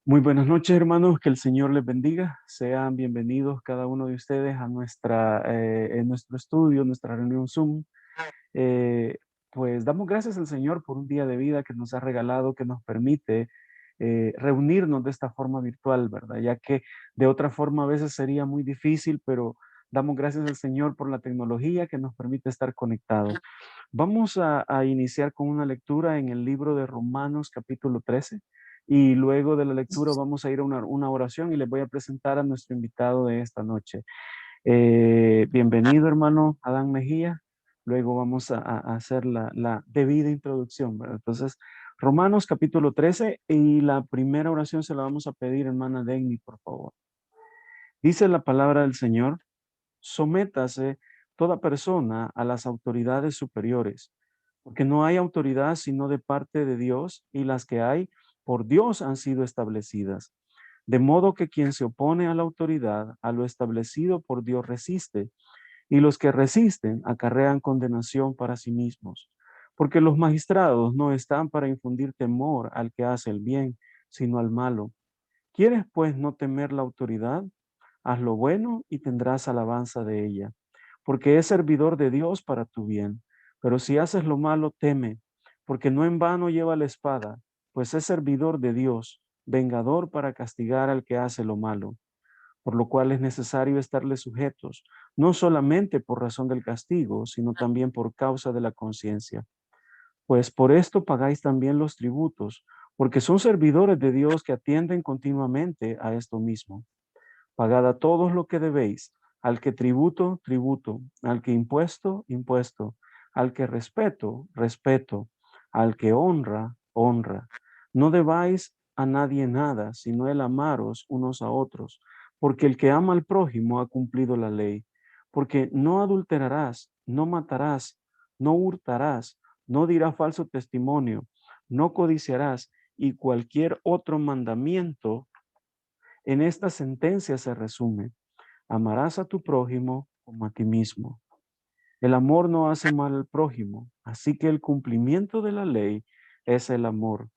Muy buenas noches, hermanos. Que el Señor les bendiga. Sean bienvenidos cada uno de ustedes a en nuestro estudio, nuestra reunión Zoom. Eh, pues damos gracias al Señor por un día de vida que nos ha regalado, que nos permite reunirnos de esta forma virtual, ¿verdad? Ya que de otra forma a veces sería muy difícil, pero damos gracias al Señor por la tecnología que nos permite estar conectados. Vamos a iniciar con una lectura en el libro de Romanos capítulo 13 y luego de la lectura vamos a ir a una oración y les voy a presentar a nuestro invitado de esta noche. Bienvenido, hermano Adán Mejía. Luego vamos a hacer la debida introducción, ¿verdad? Entonces, Romanos capítulo 13 y la primera oración se la vamos a pedir, hermana Denny, por favor. Dice la palabra del Señor: sométase toda persona a las autoridades superiores, porque no hay autoridad sino de parte de Dios, y las que hay por Dios han sido establecidas. De modo que quien se opone a la autoridad, a lo establecido por Dios resiste, y los que resisten acarrean condenación para sí mismos. Porque los magistrados no están para infundir temor al que hace el bien, sino al malo. ¿Quieres pues no temer la autoridad? Haz lo bueno y tendrás alabanza de ella, porque es servidor de Dios para tu bien. Pero si haces lo malo, teme, porque no en vano lleva la espada, pues es servidor de Dios, vengador para castigar al que hace lo malo. Por lo cual es necesario estarle sujetos, no solamente por razón del castigo, sino también por causa de la conciencia. Pues por esto pagáis también los tributos, porque son servidores de Dios que atienden continuamente a esto mismo. Pagad a todos lo que debéis, al que tributo, tributo, al que impuesto, impuesto, al que respeto, respeto, al que honra, honra. No debáis a nadie nada, sino el amaros unos a otros, porque el que ama al prójimo ha cumplido la ley. Porque no adulterarás, no matarás, no hurtarás, no dirás falso testimonio, no codiciarás, y cualquier otro mandamiento en esta sentencia se resume: amarás a tu prójimo como a ti mismo. El amor no hace mal al prójimo, así que el cumplimiento de la ley es el amor.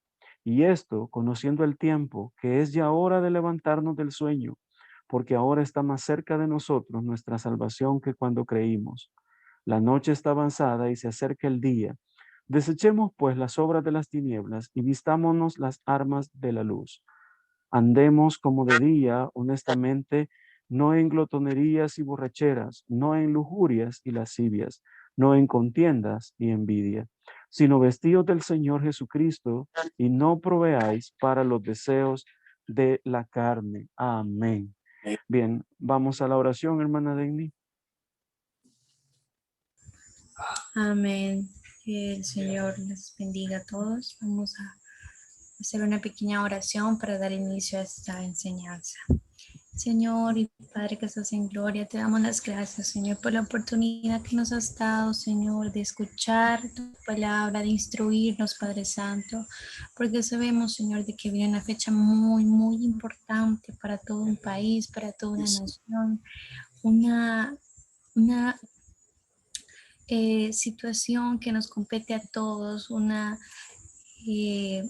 Y esto, conociendo el tiempo, que es ya hora de levantarnos del sueño, porque ahora está más cerca de nosotros nuestra salvación que cuando creímos. La noche está avanzada y se acerca el día. Desechemos pues las obras de las tinieblas y vistámonos las armas de la luz. Andemos como de día, honestamente, no en glotonerías y borracheras, no en lujurias y lascivias, no en contiendas y envidia, sino vestidos del Señor Jesucristo, y no proveáis para los deseos de la carne. Amén. Bien, vamos a la oración, hermana Denny. Amén. Que el Señor les bendiga a todos. Vamos a hacer una pequeña oración para dar inicio a esta enseñanza. Señor y Padre que estás en gloria, te damos las gracias, Señor, por la oportunidad que nos has dado, Señor, de escuchar tu palabra, de instruirnos, Padre Santo, porque sabemos, Señor, de que viene una fecha muy, muy importante para todo un país, para toda una nación, una, una situación que nos compete a todos, eh,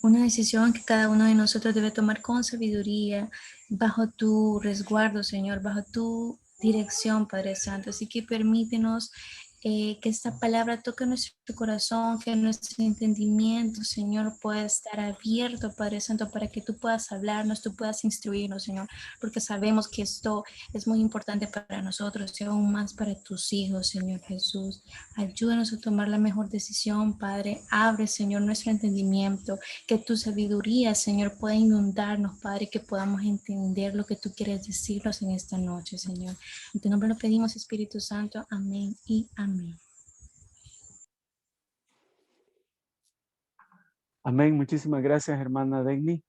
una decisión que cada uno de nosotros debe tomar con sabiduría, bajo tu resguardo, Señor, bajo tu dirección, Padre Santo. Así que permítenos que esta palabra toque nuestro corazón, que nuestro entendimiento, Señor, pueda estar abierto, Padre Santo, para que tú puedas hablarnos, tú puedas instruirnos, Señor, porque sabemos que esto es muy importante para nosotros y aún más para tus hijos, Señor Jesús. Ayúdanos a tomar la mejor decisión, Padre. Abre, Señor, nuestro entendimiento, que tu sabiduría, Señor, pueda inundarnos, Padre, que podamos entender lo que tú quieres decirnos en esta noche, Señor. En tu nombre lo pedimos, Espíritu Santo. Amén y amén. Amén. Muchísimas gracias, hermana Denny.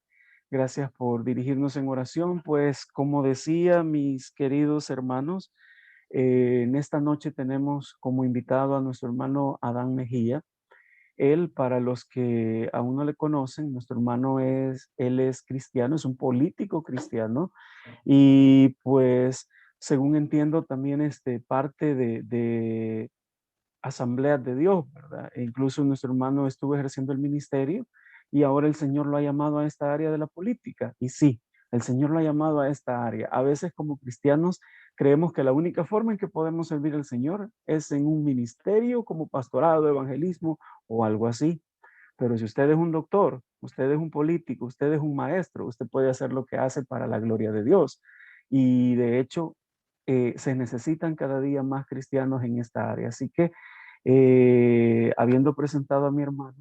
Gracias por dirigirnos en oración. Pues como decía, mis queridos hermanos, en esta noche tenemos como invitado a nuestro hermano Adán Mejía. Él, para los que aún no le conocen, nuestro hermano él es cristiano, es un político cristiano y pues, según entiendo, también parte de Asambleas de Dios, ¿verdad? E incluso nuestro hermano estuvo ejerciendo el ministerio y ahora el Señor lo ha llamado a esta área de la política. Y sí, el Señor lo ha llamado a esta área. A veces como cristianos creemos que la única forma en que podemos servir al Señor es en un ministerio como pastorado, evangelismo o algo así. Pero si usted es un doctor, usted es un político, usted es un maestro, usted puede hacer lo que hace para la gloria de Dios. Y de hecho, se necesitan cada día más cristianos en esta área. Así que, habiendo presentado a mi hermano,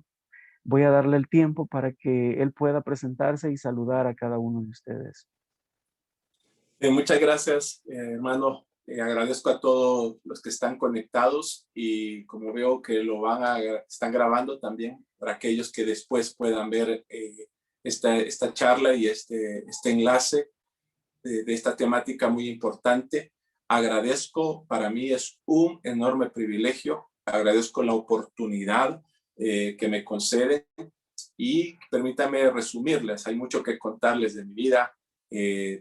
voy a darle el tiempo para que él pueda presentarse y saludar a cada uno de ustedes. Muchas gracias, hermano. Agradezco a todos los que están conectados y como veo que están grabando también para aquellos que después puedan ver esta charla y este enlace de esta temática muy importante. Agradezco, para mí es un enorme privilegio, agradezco la oportunidad que me conceden y permítame resumirles, hay mucho que contarles de mi vida.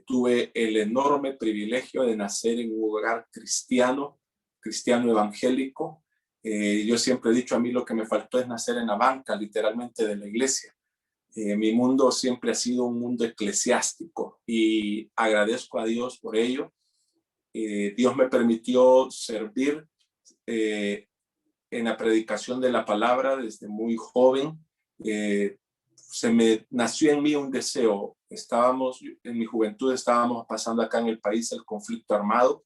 Tuve el enorme privilegio de nacer en un hogar cristiano evangélico. Yo siempre he dicho, a mí lo que me faltó es nacer en la banca, literalmente, de la iglesia. Mi mundo siempre ha sido un mundo eclesiástico y agradezco a Dios por ello. Dios me permitió servir en la predicación de la palabra desde muy joven. Se me nació en mí un deseo. En mi juventud estábamos pasando acá en el país el conflicto armado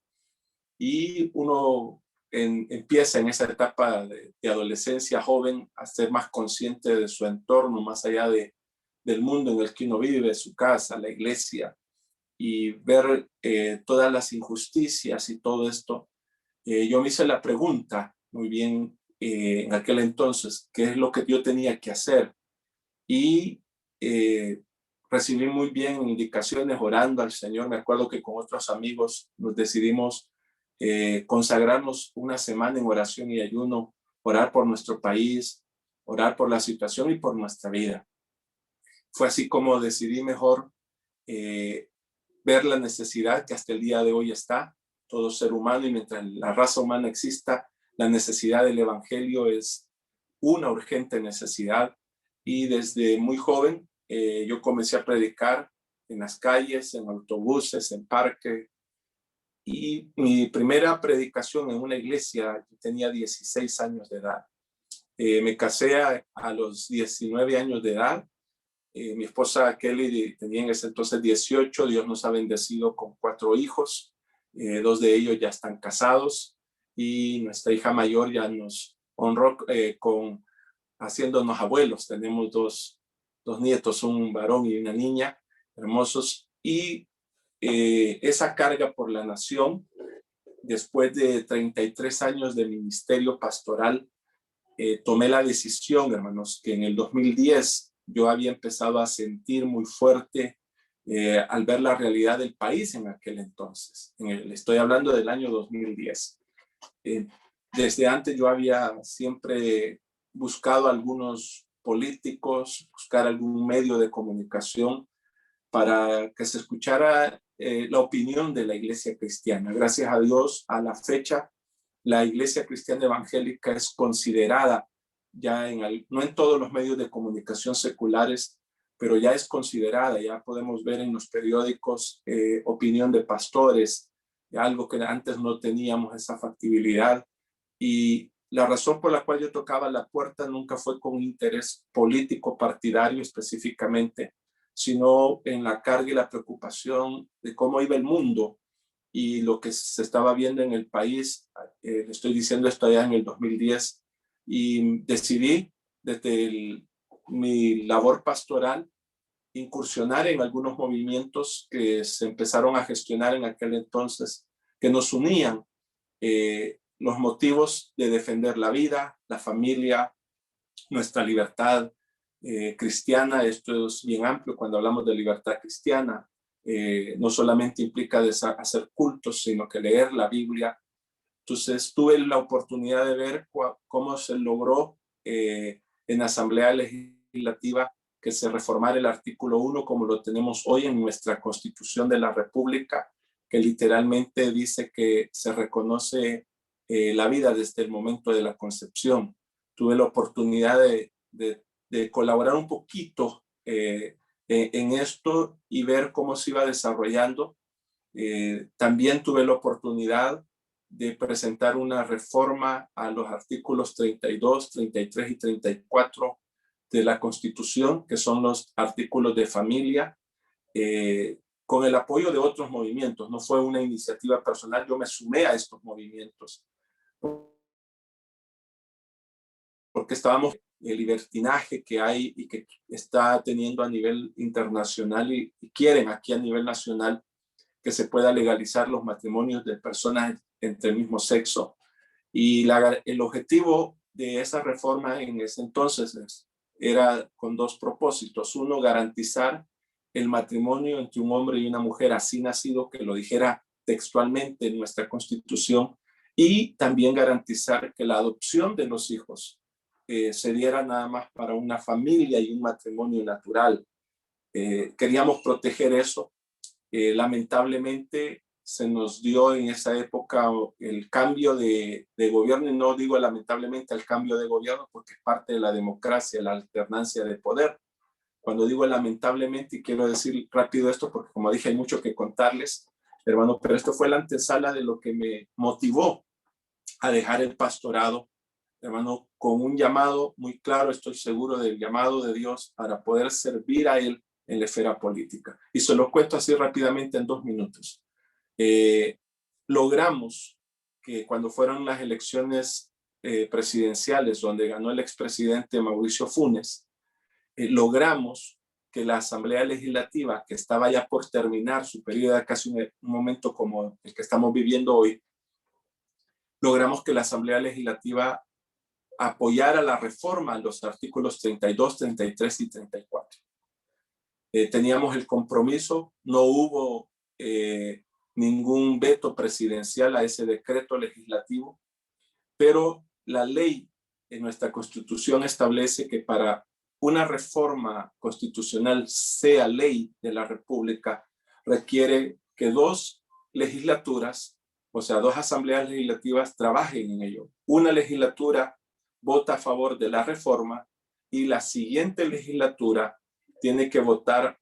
y uno empieza en esa etapa de adolescencia joven a ser más consciente de su entorno, más allá del mundo en el que uno vive, su casa, la iglesia, y ver todas las injusticias y todo esto. Yo me hice la pregunta, muy bien, en aquel entonces, ¿qué es lo que yo tenía que hacer? Y recibí muy bien indicaciones orando al Señor. Me acuerdo que con otros amigos nos decidimos consagrarnos una semana en oración y ayuno, orar por nuestro país, orar por la situación y por nuestra vida. Fue así como decidí mejor ver la necesidad que hasta el día de hoy está todo ser humano, y mientras la raza humana exista, la necesidad del evangelio es una urgente necesidad. Y desde muy joven yo comencé a predicar en las calles, en autobuses, en parques. Y mi primera predicación en una iglesia, yo tenía 16 años de edad. Me casé a los 19 años de edad. Mi esposa Kelly tenía en ese entonces 18. Dios nos ha bendecido con 4 hijos. 2 de ellos ya están casados y nuestra hija mayor ya nos honró haciéndonos abuelos. Tenemos dos nietos, un varón y una niña, hermosos. Y esa carga por la nación, después de 33 años de ministerio pastoral, tomé la decisión, hermanos, que en el 2010 yo había empezado a sentir muy fuerte al ver la realidad del país en aquel entonces. Estoy hablando del año 2010. Desde antes yo había siempre buscado algunos políticos, buscar algún medio de comunicación para que se escuchara la opinión de la iglesia cristiana. Gracias a Dios, a la fecha, la iglesia cristiana evangélica es considerada ya no en todos los medios de comunicación seculares, pero ya es considerada, ya podemos ver en los periódicos opinión de pastores, algo que antes no teníamos esa factibilidad. Y la razón por la cual yo tocaba la puerta nunca fue con interés político partidario específicamente, sino en la carga y la preocupación de cómo iba el mundo y lo que se estaba viendo en el país. Le estoy diciendo esto allá en el 2010 y decidí desde mi labor pastoral incursionar en algunos movimientos que se empezaron a gestionar en aquel entonces, que nos unían los motivos de defender la vida, la familia, nuestra libertad cristiana. Esto es bien amplio cuando hablamos de libertad cristiana. No solamente implica hacer cultos, sino que leer la Biblia. Entonces tuve la oportunidad de ver cómo se logró en Asamblea Legislativa que se reformara el artículo 1 como lo tenemos hoy en nuestra Constitución de la República, que literalmente dice que se reconoce la vida desde el momento de la concepción. Tuve la oportunidad de de colaborar un poquito en esto y ver cómo se iba desarrollando. También tuve la oportunidad de presentar una reforma a los artículos 32, 33 y 34 de la Constitución, que son los artículos de familia, con el apoyo de otros movimientos. No fue una iniciativa personal, yo me sumé a estos movimientos, porque estábamos en el libertinaje que hay y que está teniendo a nivel internacional y quieren aquí a nivel nacional que se pueda legalizar los matrimonios de personas entre el mismo sexo. Y el objetivo de esa reforma en ese entonces era con dos propósitos. Uno, garantizar el matrimonio entre un hombre y una mujer así nacido, que lo dijera textualmente en nuestra Constitución, y también garantizar que la adopción de los hijos se diera nada más para una familia y un matrimonio natural. Queríamos proteger eso. Lamentablemente se nos dio en esa época el cambio de gobierno, y no digo lamentablemente el cambio de gobierno porque es parte de la democracia, la alternancia de poder. Cuando digo lamentablemente, y quiero decir rápido esto porque como dije hay mucho que contarles, hermano, pero esto fue la antesala de lo que me motivó a dejar el pastorado, hermano, con un llamado muy claro, estoy seguro del llamado de Dios para poder servir a Él en la esfera política. Y se lo cuento así rápidamente en 2 minutos. Logramos que cuando fueron las elecciones presidenciales, donde ganó el expresidente Mauricio Funes, logramos que la Asamblea Legislativa, que estaba ya por terminar su periodo, casi un momento como el que estamos viviendo hoy, logramos que la Asamblea Legislativa apoyara la reforma a los artículos 32, 33 y 34. Teníamos el compromiso, no hubo ningún veto presidencial a ese decreto legislativo, pero la ley en nuestra Constitución establece que para una reforma constitucional sea ley de la República, requiere que 2 legislaturas, o sea, 2 asambleas legislativas trabajen en ello. Una legislatura vota a favor de la reforma y la siguiente legislatura tiene que votar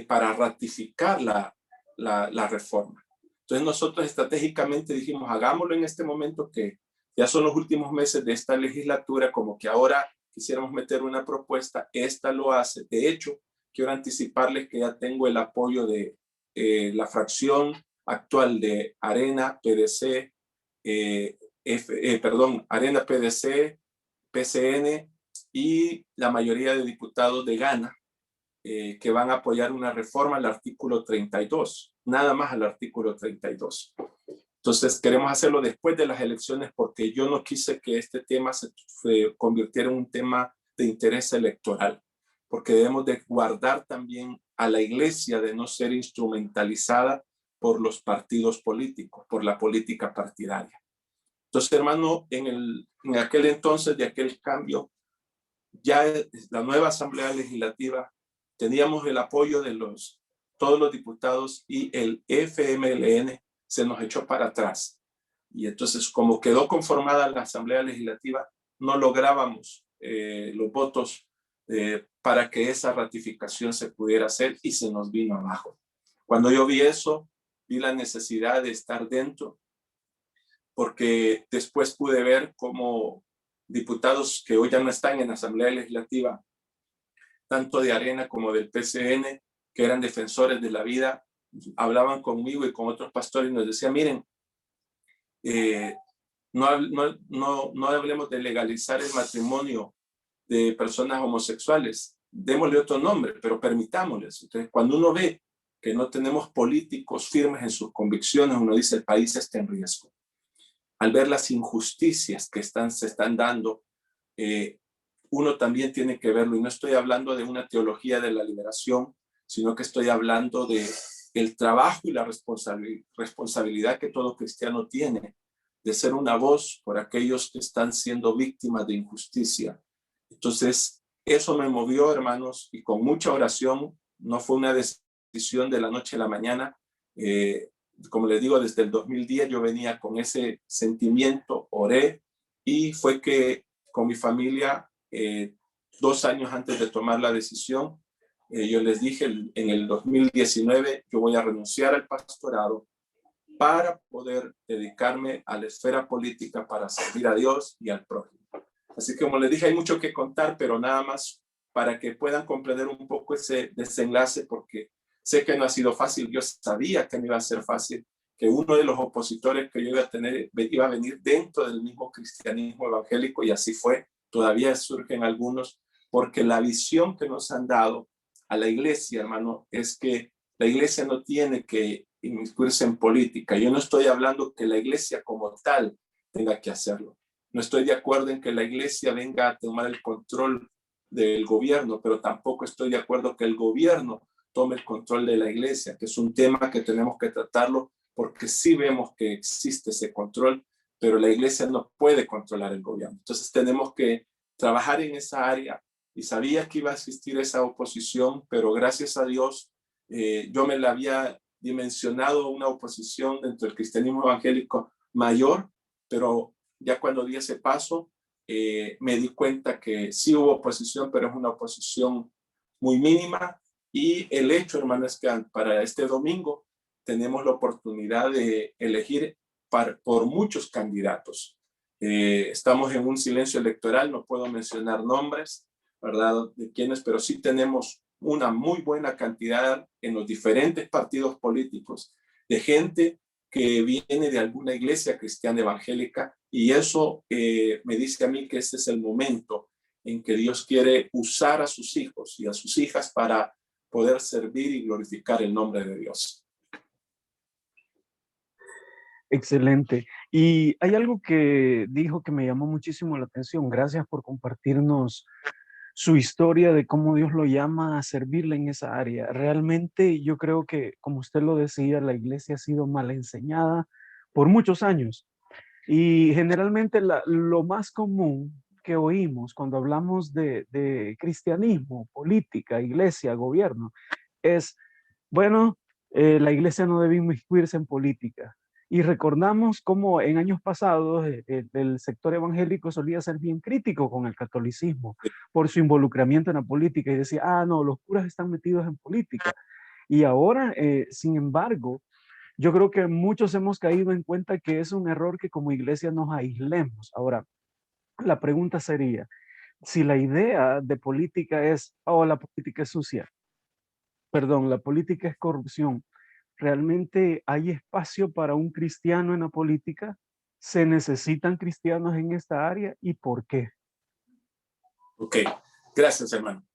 para ratificar la reforma. Entonces nosotros estratégicamente dijimos, hagámoslo en este momento que ya son los últimos meses de esta legislatura, como que ahora quisiéramos meter una propuesta, esta lo hace. De hecho, quiero anticiparles que ya tengo el apoyo de la fracción actual de Arena, PDC, Arena, PDC, PCN y la mayoría de diputados de Ghana, que van a apoyar una reforma al artículo 32, nada más al artículo 32. Entonces queremos hacerlo después de las elecciones porque yo no quise que este tema se convirtiera en un tema de interés electoral, porque debemos de guardar también a la iglesia de no ser instrumentalizada por los partidos políticos, por la política partidaria. Entonces, hermano, en aquel entonces, de aquel cambio, ya la nueva Asamblea Legislativa, teníamos el apoyo de todos los diputados y el FMLN se nos echó para atrás. Y entonces, como quedó conformada la Asamblea Legislativa, no lográbamos los votos para que esa ratificación se pudiera hacer y se nos vino abajo. Cuando yo vi eso, vi la necesidad de estar dentro, porque después pude ver cómo diputados que hoy ya no están en la Asamblea Legislativa, tanto de Arena como del PCN, que eran defensores de la vida, hablaban conmigo y con otros pastores y nos decían, miren, no hablemos de legalizar el matrimonio de personas homosexuales, démosle otro nombre, pero permitámosles. Entonces, cuando uno ve que no tenemos políticos firmes en sus convicciones, uno dice, el país está en riesgo. Al ver las injusticias que se están dando, uno también tiene que verlo. Y no estoy hablando de una teología de la liberación, sino que estoy hablando de el trabajo y la responsabilidad que todo cristiano tiene de ser una voz por aquellos que están siendo víctimas de injusticia. Entonces, eso me movió, hermanos, y con mucha oración, no fue una decisión de la noche a la mañana. Como les digo, desde el 2010 yo venía con ese sentimiento, oré, y fue que con mi familia 2 años antes de tomar la decisión, yo les dije en el 2019, yo voy a renunciar al pastorado para poder dedicarme a la esfera política para servir a Dios y al prójimo. Así que como les dije, hay mucho que contar, pero nada más para que puedan comprender un poco ese desenlace, porque sé que no ha sido fácil. Yo sabía que no iba a ser fácil, que uno de los opositores que yo iba a tener iba a venir dentro del mismo cristianismo evangélico, y así fue. Todavía surgen algunos, porque la visión que nos han dado a la iglesia, hermano, es que la iglesia no tiene que inmiscuirse en política. Yo no estoy hablando que la iglesia como tal tenga que hacerlo. No estoy de acuerdo en que la iglesia venga a tomar el control del gobierno, pero tampoco estoy de acuerdo que el gobierno tome el control de la iglesia, que es un tema que tenemos que tratarlo, porque sí vemos que existe ese control, pero la iglesia no puede controlar el gobierno. Entonces tenemos que trabajar en esa área, y sabía que iba a existir esa oposición, pero gracias a Dios yo me la había dimensionado una oposición dentro del cristianismo evangélico mayor, pero ya cuando di ese paso, me di cuenta que sí hubo oposición, pero es una oposición muy mínima. Y el hecho, hermano, es que para este domingo tenemos la oportunidad de elegir por muchos candidatos. Estamos en un silencio electoral, no puedo mencionar nombres, ¿verdad?, de quiénes, pero sí tenemos una muy buena cantidad en los diferentes partidos políticos de gente que viene de alguna iglesia cristiana evangélica, y eso me dice a mí que este es el momento en que Dios quiere usar a sus hijos y a sus hijas para poder servir y glorificar el nombre de Dios. Excelente. Y hay algo que dijo que me llamó muchísimo la atención. Gracias por compartirnos su historia de cómo Dios lo llama a servirle en esa área. Realmente yo creo que, como usted lo decía, la iglesia ha sido mal enseñada por muchos años. Y generalmente lo más común que oímos cuando hablamos de cristianismo, política, iglesia, gobierno, es, bueno, la iglesia no debe inmiscuirse en política. Y recordamos cómo en años pasados el sector evangélico solía ser bien crítico con el catolicismo por su involucramiento en la política y decía, ah, no, los curas están metidos en política. Y ahora, sin embargo, yo creo que muchos hemos caído en cuenta que es un error que como iglesia nos aislemos. Ahora, la pregunta sería, si la idea de política es, oh, la política es sucia, perdón, la política es corrupción, ¿realmente hay espacio para un cristiano en la política? ¿Se necesitan cristianos en esta área y por qué? Ok, gracias, hermano.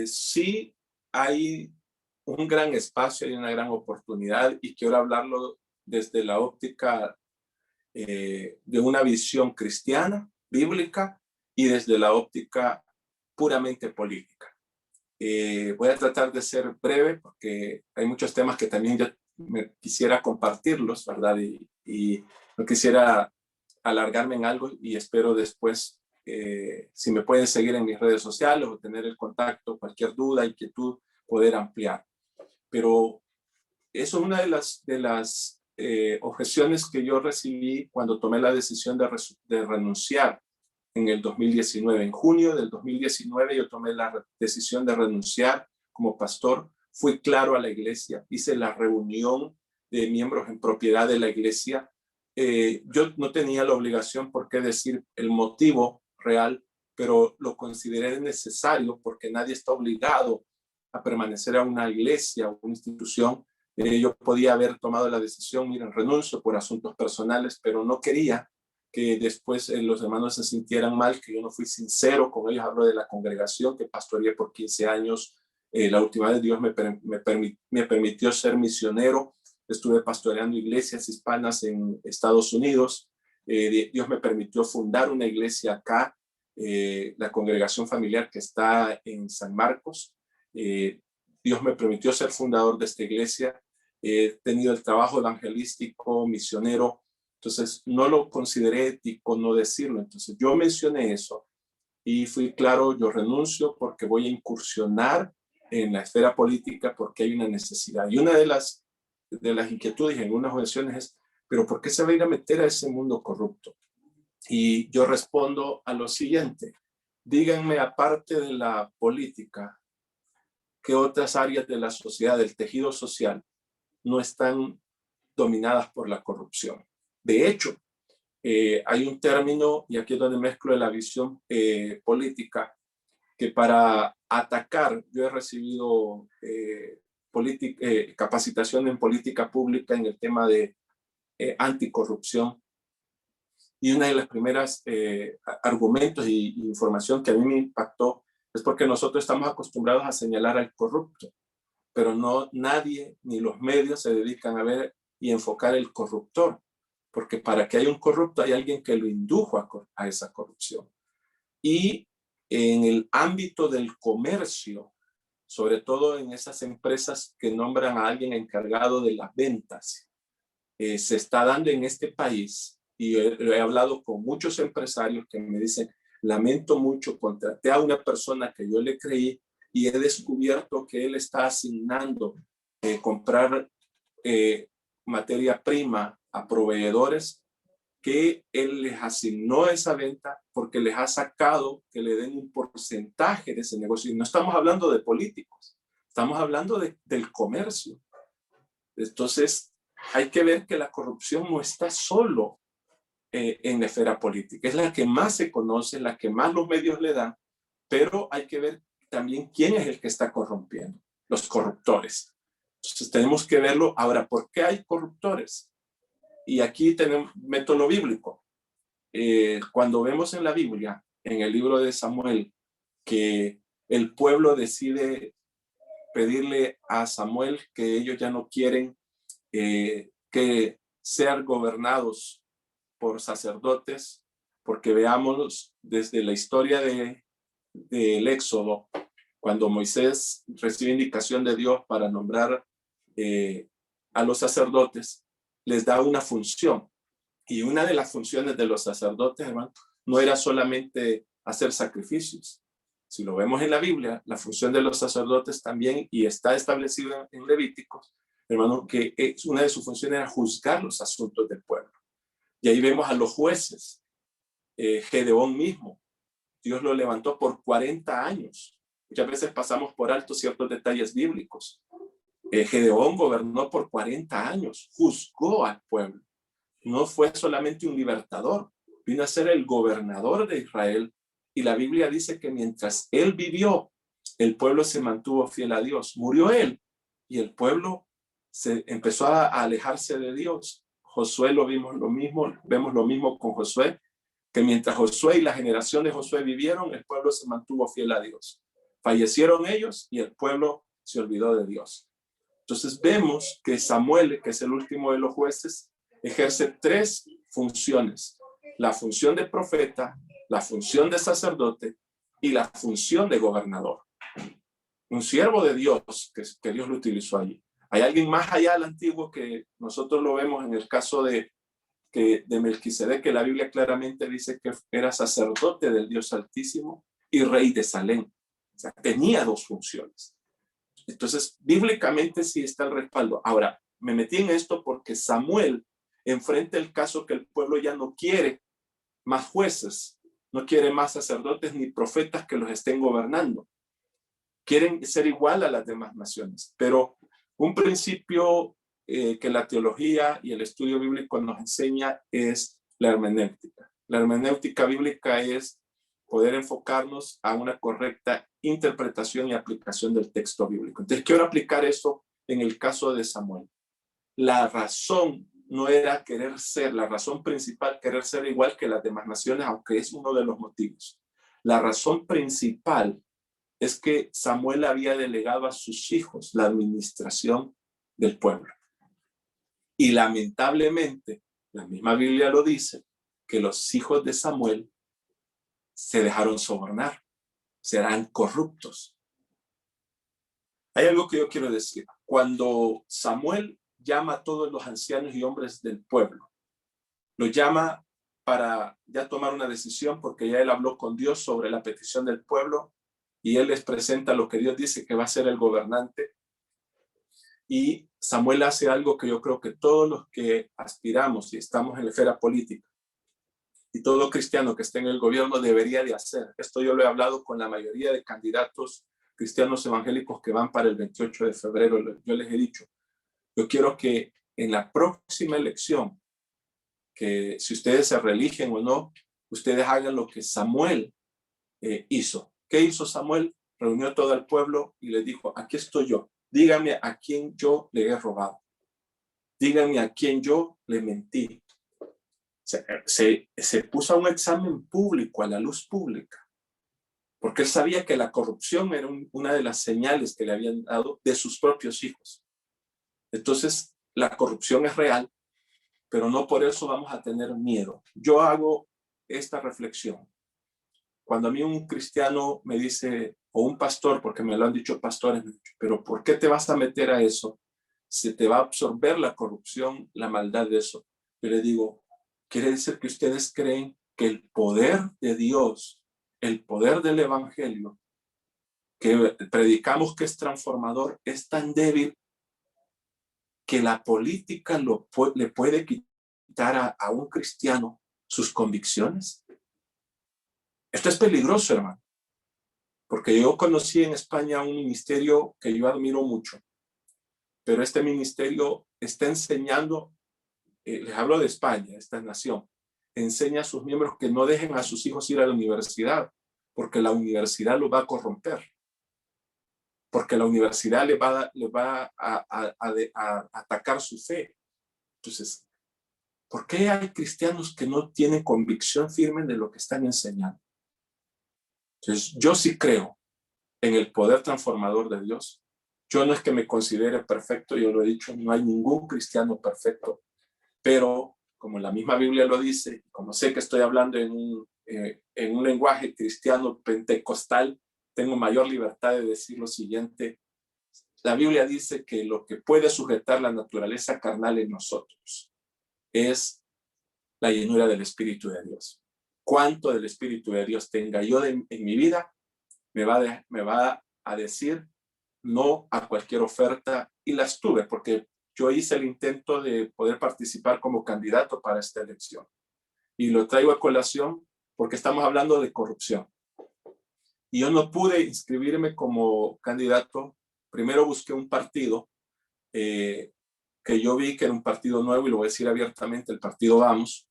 Sí, hay un gran espacio y una gran oportunidad, y quiero hablarlo desde la óptica de una visión cristiana, bíblica, y desde la óptica puramente política. Voy a tratar de ser breve porque hay muchos temas que también yo me quisiera compartirlos, ¿verdad? Y no quisiera alargarme en algo, y espero después, si me pueden seguir en mis redes sociales o tener el contacto, cualquier duda, inquietud, poder ampliar. Pero eso es una de las objeciones que yo recibí cuando tomé la decisión de renunciar en el 2019. En junio del 2019 yo tomé la decisión de renunciar como pastor. Fui claro a la iglesia, hice la reunión de miembros en propiedad de la iglesia. Yo no tenía la obligación por qué decir el motivo real, pero lo consideré necesario porque nadie está obligado a permanecer a una iglesia o una institución. Yo podía haber tomado la decisión, miren, renuncio por asuntos personales, pero no quería que después los hermanos se sintieran mal, que yo no fui sincero con ellos. Hablo de la congregación que pastoreé por 15 años. La última vez Dios me permitió ser misionero. Estuve pastoreando iglesias hispanas en Estados Unidos. Dios me permitió fundar una iglesia acá, la congregación familiar que está en San Marcos. Dios me permitió ser fundador de esta iglesia. He tenido el trabajo evangelístico, misionero. Entonces, no lo consideré ético no decirlo. Entonces, yo mencioné eso y fui claro, yo renuncio porque voy a incursionar en la esfera política porque hay una necesidad. Y una de las inquietudes en algunas ocasiones es, ¿pero por qué se va a ir a meter a ese mundo corrupto? Y yo respondo a lo siguiente. díganme, aparte de la política, ¿qué otras áreas de la sociedad, del tejido social, no están dominadas por la corrupción? De hecho, hay un término, y aquí es donde mezclo la visión política, que para atacar, yo he recibido capacitación en política pública en el tema de anticorrupción, y una de las primeras argumentos y información que a mí me impactó es porque nosotros estamos acostumbrados a señalar al corrupto, pero no, nadie ni los medios se dedican a ver y enfocar el corruptor, porque para que haya un corrupto hay alguien que lo indujo a esa corrupción. Y en el ámbito del comercio, sobre todo en esas empresas que nombran a alguien encargado de las ventas, se está dando en este país, y he hablado con muchos empresarios que me dicen, lamento mucho, contraté a una persona que yo le creí y he descubierto que él está asignando comprar materia prima a proveedores que él les asignó esa venta porque les ha sacado que le den un porcentaje de ese negocio. Y no estamos hablando de políticos, estamos hablando del comercio. Entonces, hay que ver que la corrupción no está solo en la esfera política. Es la que más se conoce, la que más los medios le dan, pero hay que ver también quién es el que está corrompiendo, los corruptores. Entonces tenemos que verlo. Ahora, ¿por qué hay corruptores? Y aquí meto lo bíblico. Cuando vemos en la Biblia, en el libro de Samuel, que el pueblo decide pedirle a Samuel que ellos ya no quieren que sean gobernados por sacerdotes, porque veamos desde la historia del Éxodo, cuando Moisés recibe indicación de Dios para nombrar a los sacerdotes, les da una función. Y una de las funciones de los sacerdotes, hermano, no era solamente hacer sacrificios. Si lo vemos en la Biblia, la función de los sacerdotes también, y está establecida en Levíticos, hermano, que una de sus funciones era juzgar los asuntos del pueblo. Y ahí vemos a los jueces. Gedeón mismo, Dios lo levantó por 40 años. Muchas veces pasamos por alto ciertos detalles bíblicos. Gedeón gobernó por 40 años, juzgó al pueblo. No fue solamente un libertador, vino a ser el gobernador de Israel. Y la Biblia dice que mientras él vivió, el pueblo se mantuvo fiel a Dios. Murió él y el pueblo se empezó a alejarse de Dios. Josué vemos lo mismo con Josué, que mientras Josué y la generación de Josué vivieron, el pueblo se mantuvo fiel a Dios. Fallecieron ellos y el pueblo se olvidó de Dios. Entonces vemos que Samuel, que es el último de los jueces, ejerce 3 funciones: la función de profeta, la función de sacerdote y la función de gobernador. Un siervo de Dios que Dios lo utilizó allí. Hay alguien más allá del antiguo que nosotros lo vemos en el caso de Melquisedec, que la Biblia claramente dice que era sacerdote del Dios Altísimo y rey de Salem. O sea, tenía 2 funciones. Entonces, bíblicamente sí está el respaldo. Ahora, me metí en esto porque Samuel enfrenta el caso que el pueblo ya no quiere más jueces, no quiere más sacerdotes ni profetas que los estén gobernando. Quieren ser igual a las demás naciones, pero un principio que la teología y el estudio bíblico nos enseña es la hermenéutica. La hermenéutica bíblica es poder enfocarnos a una correcta interpretación y aplicación del texto bíblico. Entonces, quiero aplicar eso en el caso de Samuel. La razón no era la razón principal, querer ser igual que las demás naciones, aunque es uno de los motivos. La razón principal es que Samuel había delegado a sus hijos la administración del pueblo. Y lamentablemente, la misma Biblia lo dice, que los hijos de Samuel se dejaron sobornar, serán corruptos. Hay algo que yo quiero decir. Cuando Samuel llama a todos los ancianos y hombres del pueblo, los llama para ya tomar una decisión, porque ya él habló con Dios sobre la petición del pueblo y él les presenta lo que Dios dice que va a ser el gobernante. Y Samuel hace algo que yo creo que todos los que aspiramos y estamos en la esfera política y todo cristiano que esté en el gobierno debería de hacer. Esto yo lo he hablado con la mayoría de candidatos cristianos evangélicos que van para el 28 de febrero. Yo les he dicho, yo quiero que en la próxima elección, que si ustedes se reeligen o no, ustedes hagan lo que Samuel hizo. ¿Qué hizo Samuel? Reunió todo el pueblo y le dijo, aquí estoy yo. Díganme a quién yo le he robado. Díganme a quién yo le mentí. Se puso a un examen público, a la luz pública, porque él sabía que la corrupción era una de las señales que le habían dado de sus propios hijos. Entonces, la corrupción es real, pero no por eso vamos a tener miedo. Yo hago esta reflexión. Cuando a mí un cristiano me dice, o un pastor, porque me lo han dicho pastores, pero ¿por qué te vas a meter a eso? Se te va a absorber la corrupción, la maldad de eso. Yo le digo, quiere decir que ustedes creen que el poder de Dios, el poder del evangelio, que predicamos que es transformador, es tan débil que la política le puede quitar a un cristiano sus convicciones. Esto es peligroso, hermano, porque yo conocí en España un ministerio que yo admiro mucho, pero este ministerio está enseñando, les hablo de España, esta nación, enseña a sus miembros que no dejen a sus hijos ir a la universidad, porque la universidad los va a corromper, porque la universidad le va a atacar su fe. Entonces, ¿por qué hay cristianos que no tienen convicción firme de lo que están enseñando? Entonces, yo sí creo en el poder transformador de Dios. Yo no es que me considere perfecto, yo lo he dicho, no hay ningún cristiano perfecto, pero como la misma Biblia lo dice, como sé que estoy hablando en un lenguaje cristiano pentecostal, tengo mayor libertad de decir lo siguiente. La Biblia dice que lo que puede sujetar la naturaleza carnal en nosotros es la llenura del Espíritu de Dios. Cuánto del Espíritu de Dios tenga yo en mi vida, me va a decir no a cualquier oferta, y las tuve porque yo hice el intento de poder participar como candidato para esta elección. Y lo traigo a colación porque estamos hablando de corrupción. Y yo no pude inscribirme como candidato. Primero busqué un partido que yo vi que era un partido nuevo, y lo voy a decir abiertamente, el partido Vamos.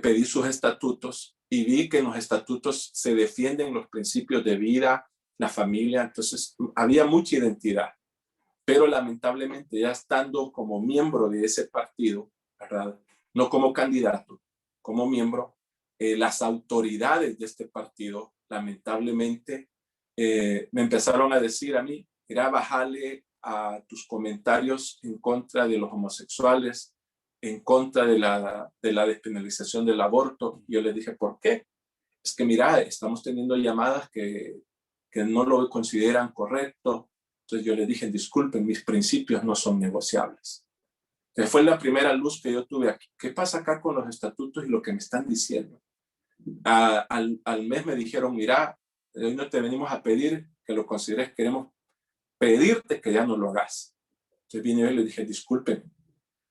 Pedí sus estatutos y vi que en los estatutos se defienden los principios de vida, la familia. Entonces había mucha identidad, pero lamentablemente ya estando como miembro de ese partido, ¿verdad? No como candidato, como miembro, las autoridades de este partido lamentablemente me empezaron a decir a mí, mira, bájale a tus comentarios en contra de los homosexuales, en contra de la despenalización del aborto. Y yo les dije, ¿por qué? Es que mira, estamos teniendo llamadas que no lo consideran correcto. Entonces yo les dije, disculpen, mis principios no son negociables. Entonces fue la primera luz que yo tuve aquí. ¿Qué pasa acá con los estatutos y lo que me están diciendo? Al mes me dijeron, mira, hoy no te venimos a pedir que lo consideres, queremos pedirte que ya no lo hagas. Entonces vine yo y le dije, disculpen,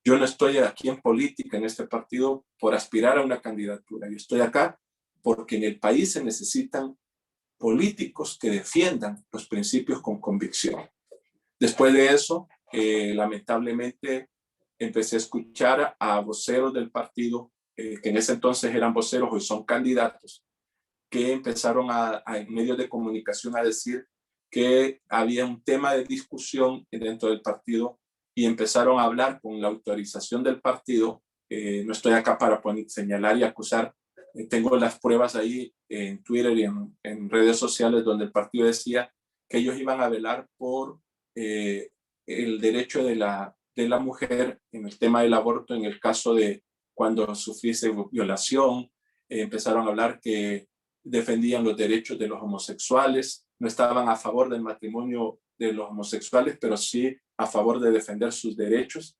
yo no estoy aquí en política, en este partido, por aspirar a una candidatura. Yo estoy acá porque en el país se necesitan políticos que defiendan los principios con convicción. Después de eso, lamentablemente, empecé a escuchar a voceros del partido, que en ese entonces eran voceros, hoy son candidatos, que empezaron en medios de comunicación a decir que había un tema de discusión dentro del partido, y empezaron a hablar con la autorización del partido. No estoy acá para señalar y acusar. Tengo las pruebas ahí en Twitter y en redes sociales donde el partido decía que ellos iban a velar por el derecho de la mujer en el tema del aborto, en el caso de cuando sufriese violación. Empezaron a hablar que defendían los derechos de los homosexuales, no estaban a favor del matrimonio de los homosexuales, pero sí a favor de defender sus derechos.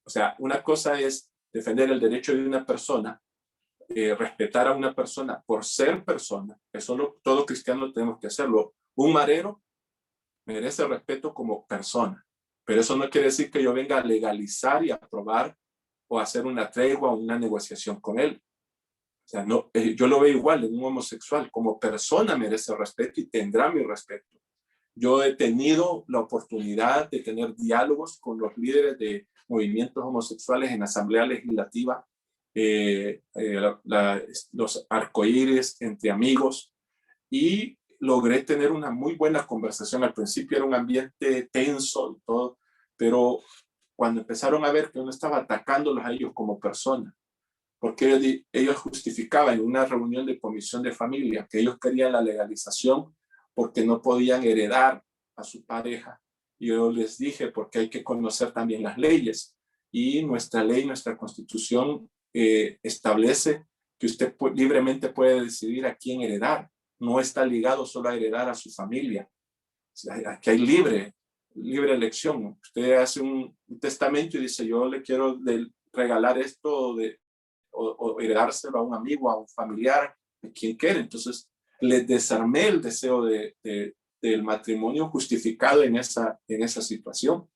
O sea, una cosa es defender el derecho de una persona, respetar a una persona por ser persona. Eso todo cristiano tenemos que hacerlo. Un marero merece respeto como persona, pero eso no quiere decir que yo venga a legalizar y aprobar o hacer una tregua o una negociación con él. O sea, no, yo lo veo igual en un homosexual. Como persona merece respeto y tendrá mi respeto. Yo he tenido la oportunidad de tener diálogos con los líderes de movimientos homosexuales en la Asamblea Legislativa, los arcoíris entre amigos, y logré tener una muy buena conversación. Al principio era un ambiente tenso y todo, pero cuando empezaron a ver que uno estaba atacándolos a ellos como persona, porque ellos justificaban en una reunión de comisión de familia que ellos querían la legalización porque no podían heredar a su pareja. Y yo les dije, porque hay que conocer también las leyes. Y nuestra ley, nuestra constitución establece que usted libremente puede decidir a quién heredar. No está ligado solo a heredar a su familia. Aquí hay libre elección. Usted hace un testamento y dice, yo le quiero regalar esto o heredárselo a un amigo, a un familiar, a quien quiera. Entonces, les desarmé el deseo del matrimonio justificado en esa situación.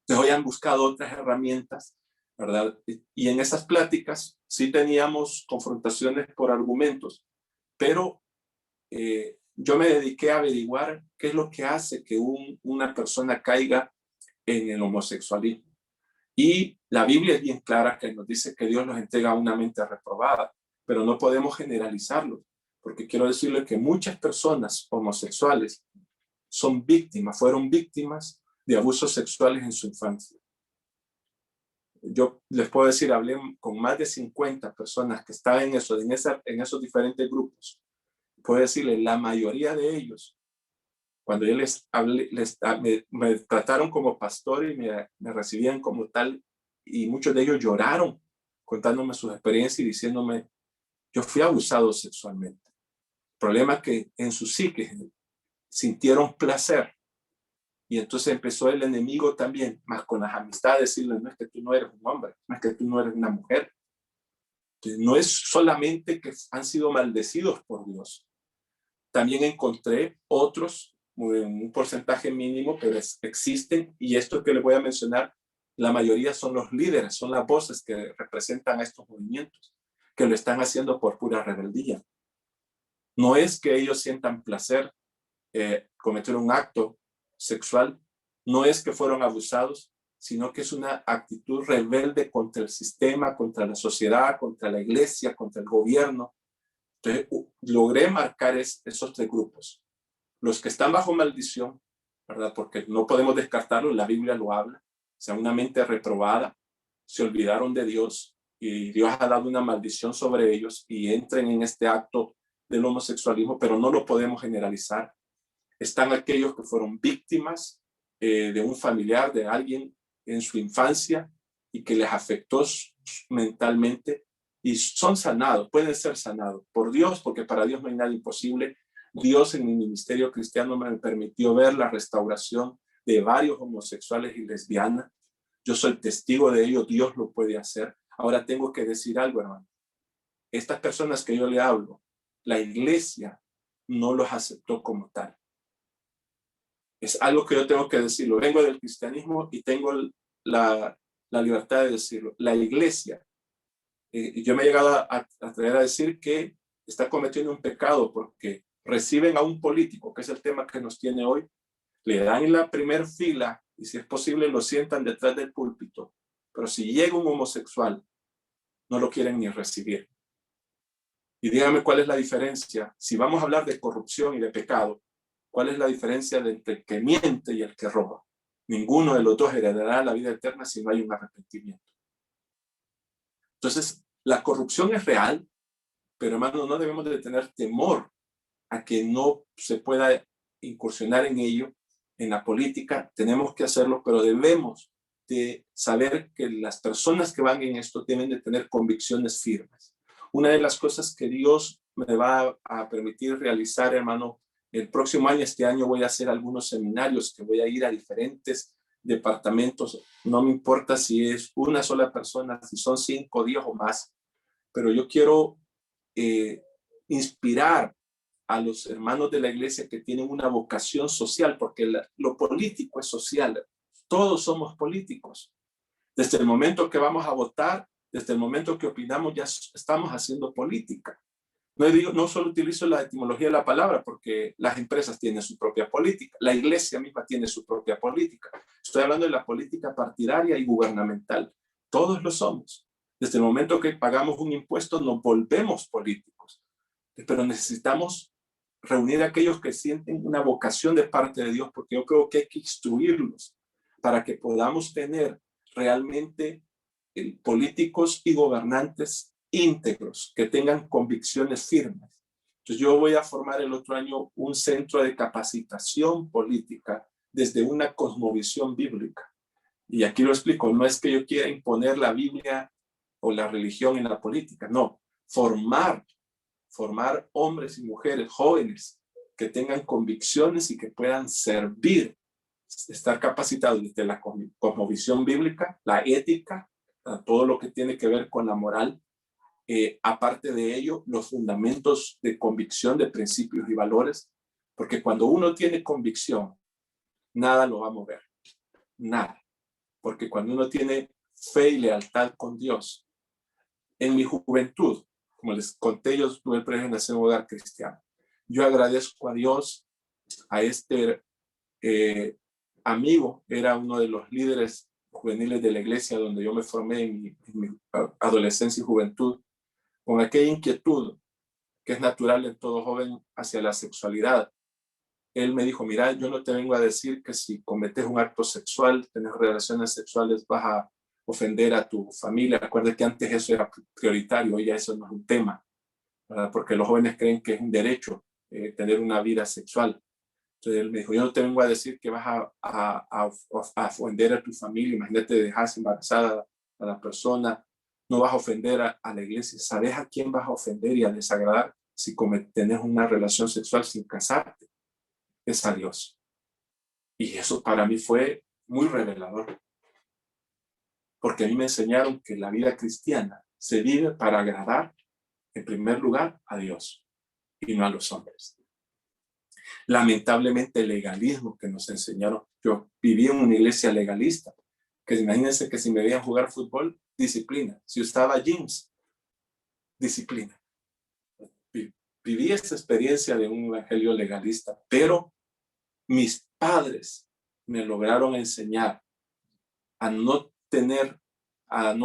Entonces, hoy han buscado otras herramientas, ¿verdad? Y en esas pláticas sí teníamos confrontaciones por argumentos, pero yo me dediqué a averiguar qué es lo que hace que una persona caiga en el homosexualismo. Y la Biblia es bien clara que nos dice que Dios nos entrega una mente reprobada, pero no podemos generalizarlo, porque quiero decirle que muchas personas homosexuales fueron víctimas de abusos sexuales en su infancia. Yo les puedo decir, hablé con más de 50 personas que estaban en esos diferentes grupos. Puedo decirles, la mayoría de ellos, cuando yo les hablé, me trataron como pastor y me recibían como tal, y muchos de ellos lloraron contándome sus experiencias y diciéndome, yo fui abusado sexualmente. El problema es que en su psique sintieron placer, y entonces empezó el enemigo también, más con las amistades, decirle, no es que tú no eres un hombre, no es que tú no eres una mujer. Entonces, no es solamente que han sido maldecidos por Dios. También encontré otros, un porcentaje mínimo, pero existen, y esto que les voy a mencionar, la mayoría son los líderes, son las voces que representan a estos movimientos, que lo están haciendo por pura rebeldía. No es que ellos sientan placer cometer un acto sexual, no es que fueron abusados, sino que es una actitud rebelde contra el sistema, contra la sociedad, contra la iglesia, contra el gobierno. Entonces, logré marcar esos tres grupos. Los que están bajo maldición, ¿verdad? Porque no podemos descartarlo, la Biblia lo habla. O sea, una mente reprobada, se olvidaron de Dios y Dios ha dado una maldición sobre ellos y entren en este acto del homosexualismo, pero no lo podemos generalizar. Están aquellos que fueron víctimas de un familiar, de alguien en su infancia y que les afectó mentalmente y son sanados, pueden ser sanados por Dios, porque para Dios no hay nada imposible. Dios en mi ministerio cristiano me permitió ver la restauración de varios homosexuales y lesbianas. Yo soy testigo de ello, Dios lo puede hacer. Ahora tengo que decir algo, hermano. Estas personas que yo le hablo, la iglesia no los aceptó como tal. Es algo que yo tengo que decirlo. Vengo del cristianismo y tengo la libertad de decirlo. La iglesia, yo me he llegado a atrever a decir que está cometiendo un pecado porque reciben a un político, que es el tema que nos tiene hoy, le dan en la primera fila y si es posible lo sientan detrás del púlpito. Pero si llega un homosexual, no lo quieren ni recibir. Y dígame cuál es la diferencia. Si vamos a hablar de corrupción y de pecado, ¿cuál es la diferencia entre el que miente y el que roba? Ninguno de los dos heredará la vida eterna si no hay un arrepentimiento. Entonces, la corrupción es real, pero hermano, no debemos de tener temor a que no se pueda incursionar en ello, en la política. Tenemos que hacerlo, pero debemos de saber que las personas que van en esto deben de tener convicciones firmes. Una de las cosas que Dios me va a permitir realizar, hermano, el próximo año, este año voy a hacer algunos seminarios que voy a ir a diferentes departamentos. No me importa si es una sola persona, si son 5, 10 o más, pero yo quiero inspirar a los hermanos de la iglesia que tienen una vocación social, porque lo político es social. Todos somos políticos. Desde el momento que vamos a votar, Desde el momento que opinamos ya estamos haciendo política. No solo utilizo la etimología de la palabra, porque las empresas tienen su propia política, la iglesia misma tiene su propia política. Estoy hablando de la política partidaria y gubernamental. Todos lo somos. Desde el momento que pagamos un impuesto nos volvemos políticos. Pero necesitamos reunir a aquellos que sienten una vocación de parte de Dios, porque yo creo que hay que instruirlos para que podamos tener realmente políticos y gobernantes íntegros, que tengan convicciones firmes. Entonces yo voy a formar el otro año un centro de capacitación política desde una cosmovisión bíblica. Y aquí lo explico, no es que yo quiera imponer la Biblia o la religión en la política, no, formar hombres y mujeres jóvenes que tengan convicciones y que puedan servir, estar capacitados desde la cosmovisión bíblica, la ética, todo lo que tiene que ver con la moral. Aparte de ello, los fundamentos de convicción, de principios y valores, porque cuando uno tiene convicción, nada lo va a mover, nada. Porque cuando uno tiene fe y lealtad con Dios, en mi juventud, como les conté, yo tuve el privilegio de nacer en un hogar cristiano. Yo agradezco a Dios, a este amigo, era uno de los líderes juveniles de la iglesia donde yo me formé en mi adolescencia y juventud, con aquella inquietud que es natural en todo joven hacia la sexualidad. Él me dijo, mira, yo no te vengo a decir que si cometes un acto sexual, tenés relaciones sexuales, vas a ofender a tu familia. Recuerda que antes eso era prioritario, hoy ya eso no es un tema, ¿verdad? Porque los jóvenes creen que es un derecho tener una vida sexual. Entonces él me dijo, yo no te vengo a decir que vas a ofender a tu familia. Imagínate, dejas embarazada a la persona, no vas a ofender a la iglesia. ¿Sabes a quién vas a ofender y a desagradar si tenés una relación sexual sin casarte? Es a Dios. Y eso para mí fue muy revelador. Porque a mí me enseñaron que la vida cristiana se vive para agradar, en primer lugar, a Dios y no a los hombres. Lamentablemente el legalismo que nos enseñaron, yo viví en una iglesia legalista, que imagínense que si me veían jugar fútbol, disciplina. Si usaba jeans, disciplina. Viví esta experiencia de un evangelio legalista, pero mis padres me lograron enseñar a no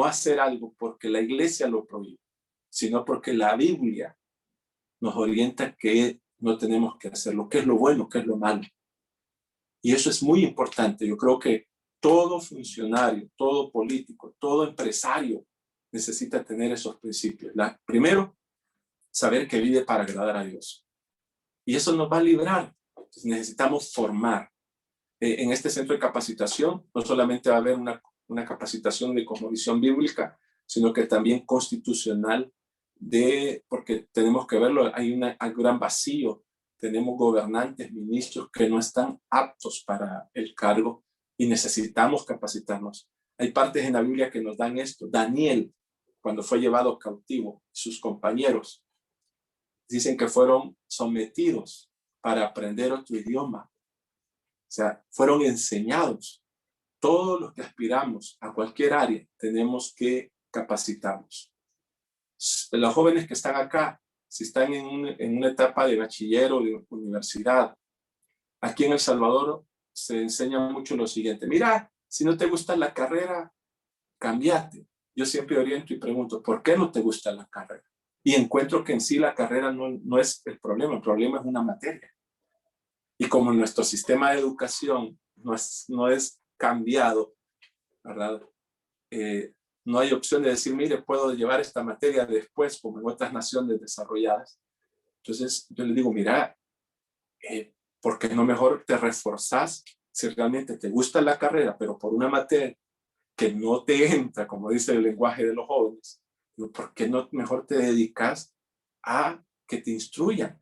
hacer algo porque la iglesia lo prohíbe, sino porque la Biblia nos orienta que no tenemos que hacerlo, qué es lo bueno, qué es lo malo. Y eso es muy importante. Yo creo que todo funcionario, todo político, todo empresario necesita tener esos principios. Primero, saber que vive para agradar a Dios. Y eso nos va a librar. Entonces, necesitamos formar. En este centro de capacitación no solamente va a haber una capacitación de cosmovisión bíblica, sino que también constitucional, porque tenemos que verlo, hay un gran vacío. Tenemos gobernantes, ministros que no están aptos para el cargo y necesitamos capacitarnos. Hay partes en la Biblia que nos dan esto. Daniel, cuando fue llevado cautivo, sus compañeros dicen que fueron sometidos para aprender otro idioma. O sea, fueron enseñados. Todos los que aspiramos a cualquier área tenemos que capacitarnos. Los jóvenes que están acá, si están en una etapa de bachiller o de universidad, aquí en El Salvador se enseña mucho lo siguiente. Mira, si no te gusta la carrera, cambiate. Yo siempre oriento y pregunto, ¿por qué no te gusta la carrera? Y encuentro que en sí la carrera no es el problema es una materia. Y como nuestro sistema de educación no es cambiado, ¿verdad? No hay opción de decir, mire, puedo llevar esta materia después, como en otras naciones desarrolladas. Entonces, yo le digo, mira, ¿por qué no mejor te reforzás si realmente te gusta la carrera, pero por una materia que no te entra, como dice el lenguaje de los jóvenes? ¿Por qué no mejor te dedicas a que te instruyan?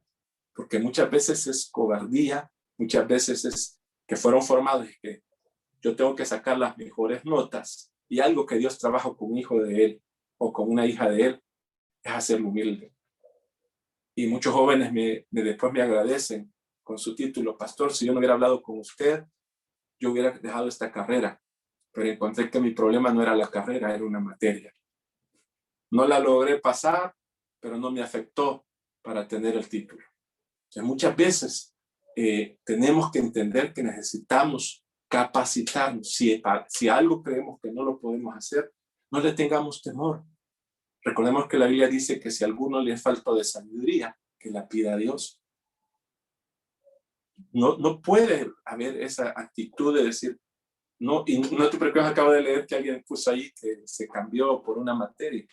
Porque muchas veces es cobardía, muchas veces es que fueron formados y que yo tengo que sacar las mejores notas, y algo que Dios trabaja con un hijo de él o con una hija de él es hacerlo humilde. Y muchos jóvenes después me agradecen con su título, pastor, si yo no hubiera hablado con usted, yo hubiera dejado esta carrera, pero encontré que mi problema no era la carrera, era una materia. No la logré pasar, pero no me afectó para tener el título. O sea, muchas veces tenemos que entender que necesitamos capacitarnos. Si algo creemos que no lo podemos hacer, no le tengamos temor. Recordemos que la Biblia dice que si a alguno le falta de sabiduría, que la pida a Dios. No puede haber esa actitud de decir, no, y no te preocupes, acabo de leer que alguien puso ahí que se cambió por una materia.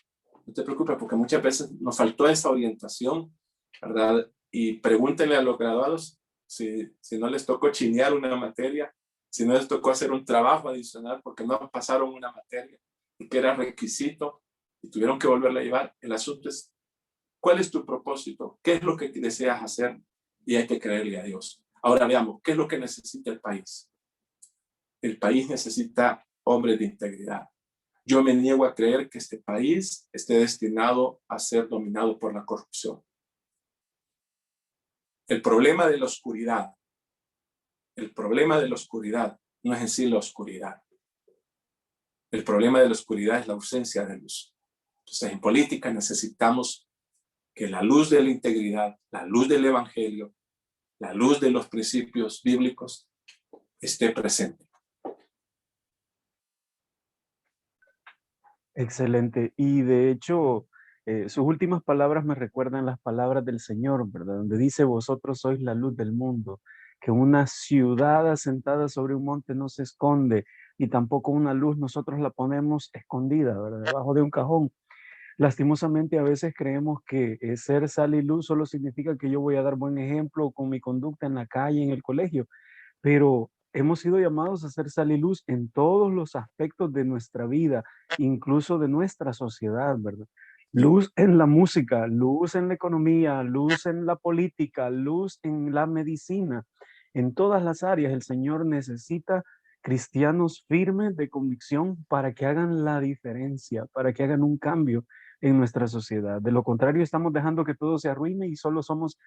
No te preocupes, porque muchas veces nos faltó esa orientación, ¿verdad? Y pregúntenle a los graduados si no les tocó chinear una materia, si no les tocó hacer un trabajo adicional porque no pasaron una materia y que era requisito y tuvieron que volverla a llevar. El asunto es, ¿cuál es tu propósito? ¿Qué es lo que deseas hacer? Y hay que creerle a Dios. Ahora veamos, ¿qué es lo que necesita el país? El país necesita hombres de integridad. Yo me niego a creer que este país esté destinado a ser dominado por la corrupción. El problema de la oscuridad no es en sí la oscuridad. El problema de la oscuridad es la ausencia de luz. Entonces, en política necesitamos que la luz de la integridad, la luz del evangelio, la luz de los principios bíblicos esté presente. Excelente. Y de hecho, sus últimas palabras me recuerdan las palabras del Señor, ¿verdad? Donde dice, vosotros sois la luz del mundo, que una ciudad asentada sobre un monte no se esconde, y tampoco una luz nosotros la ponemos escondida, ¿verdad? Debajo de un cajón. Lastimosamente a veces creemos que ser sal y luz solo significa que yo voy a dar buen ejemplo con mi conducta en la calle, en el colegio, pero hemos sido llamados a ser sal y luz en todos los aspectos de nuestra vida, incluso de nuestra sociedad, ¿verdad? Luz en la música, luz en la economía, luz en la política, luz en la medicina. En todas las áreas el Señor necesita cristianos firmes de convicción para que hagan la diferencia, para que hagan un cambio en nuestra sociedad. De lo contrario, estamos dejando que todo se arruine y solo somos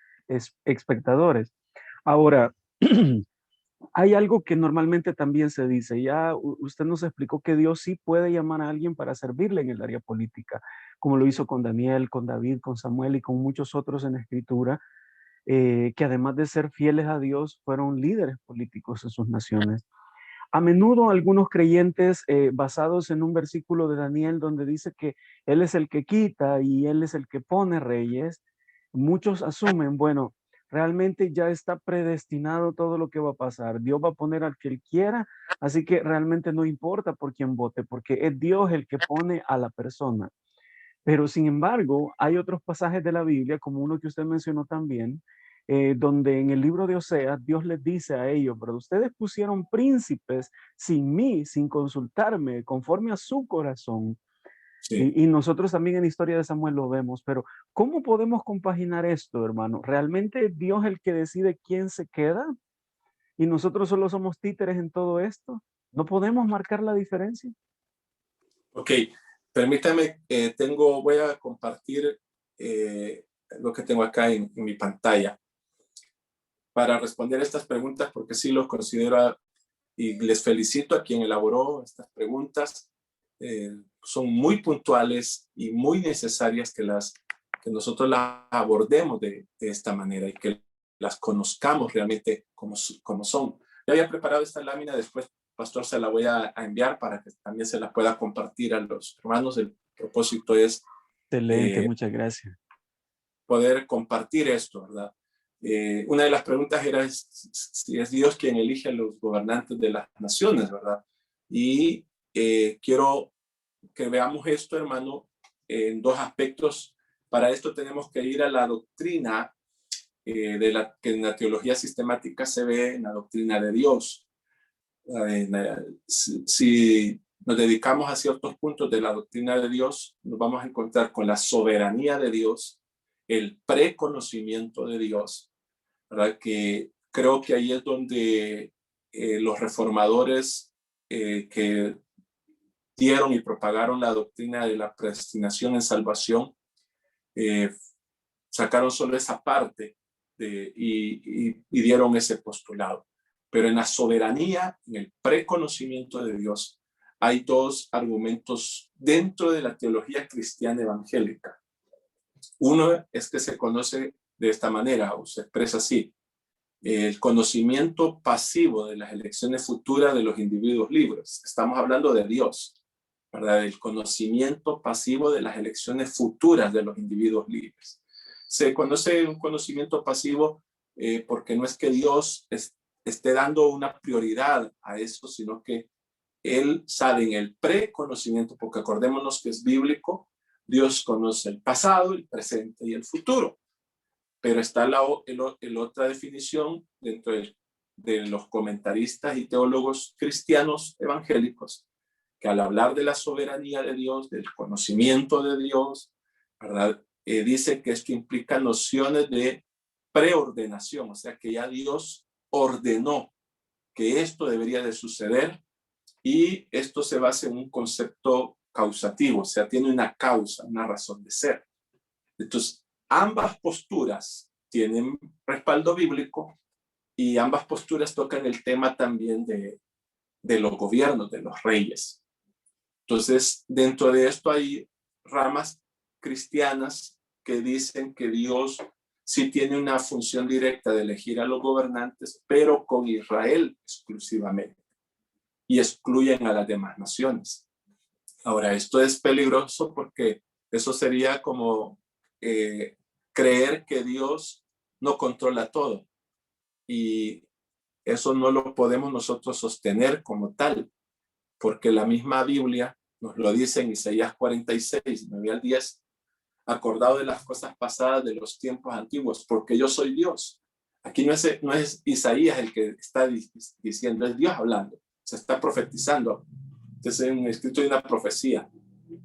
espectadores. Ahora, hay algo que normalmente también se dice, ya usted nos explicó que Dios sí puede llamar a alguien para servirle en el área política, como lo hizo con Daniel, con David, con Samuel y con muchos otros en la Escritura, que además de ser fieles a Dios, fueron líderes políticos en sus naciones. A menudo algunos creyentes, basados en un versículo de Daniel donde dice que Él es el que quita y Él es el que pone reyes, muchos asumen, bueno, realmente ya está predestinado todo lo que va a pasar. Dios va a poner al que Él quiera, así que realmente no importa por quién vote, porque es Dios el que pone a la persona. Pero sin embargo, hay otros pasajes de la Biblia, como uno que usted mencionó también, donde en el libro de Oseas Dios les dice a ellos, pero ustedes pusieron príncipes sin mí, sin consultarme, conforme a su corazón. Sí. Y nosotros también en la historia de Samuel lo vemos, pero ¿cómo podemos compaginar esto, hermano? ¿Realmente es Dios el que decide quién se queda? ¿Y nosotros solo somos títeres en todo esto? ¿No podemos marcar la diferencia? Ok, permítame, voy a compartir lo que tengo acá en mi pantalla para responder estas preguntas, porque sí los considero y les felicito a quien elaboró estas preguntas. Son muy puntuales y muy necesarias que nosotros las abordemos de esta manera y que las conozcamos realmente como son. Ya había preparado esta lámina, después, pastor, se la voy a enviar para que también se la pueda compartir a los hermanos. El propósito es Excelente, muchas gracias. poder compartir esto, ¿verdad? Una de las preguntas era si es Dios quien elige a los gobernantes de las naciones, ¿verdad? Y quiero que veamos esto, hermano, en dos aspectos. Para esto tenemos que ir a la doctrina que en la teología sistemática se ve en la doctrina de Dios. Si nos dedicamos a ciertos puntos de la doctrina de Dios, nos vamos a encontrar con la soberanía de Dios, el preconocimiento de Dios, ¿verdad? Que creo que ahí es donde los reformadores que dieron y propagaron la doctrina de la predestinación en salvación, sacaron solo esa parte y dieron ese postulado. Pero en la soberanía, en el preconocimiento de Dios, hay dos argumentos dentro de la teología cristiana evangélica. Uno es que se conoce de esta manera, o se expresa así: el conocimiento pasivo de las elecciones futuras de los individuos libres. Estamos hablando de Dios, ¿verdad? El conocimiento pasivo de las elecciones futuras de los individuos libres. Se conoce un conocimiento pasivo porque no es que Dios esté dando una prioridad a eso, sino que Él sabe en el preconocimiento, porque acordémonos que es bíblico, Dios conoce el pasado, el presente y el futuro. Pero está la otra definición dentro de los comentaristas y teólogos cristianos evangélicos, que al hablar de la soberanía de Dios, del conocimiento de Dios, ¿verdad? Dice que esto implica nociones de preordenación, o sea que ya Dios ordenó que esto debería de suceder, y esto se basa en un concepto causativo, o sea, tiene una causa, una razón de ser. Entonces, ambas posturas tienen respaldo bíblico y ambas posturas tocan el tema también de los gobiernos, de los reyes. Entonces, dentro de esto hay ramas cristianas que dicen que Dios sí tiene una función directa de elegir a los gobernantes, pero con Israel exclusivamente, y excluyen a las demás naciones. Ahora, esto es peligroso porque eso sería como creer que Dios no controla todo, y eso no lo podemos nosotros sostener como tal, porque la misma Biblia nos lo dice en Isaías 46, 9 al 10, acordado de las cosas pasadas de los tiempos antiguos, porque yo soy Dios. Aquí no es Isaías el que está diciendo, es Dios hablando, se está profetizando. Entonces es un escrito de una profecía.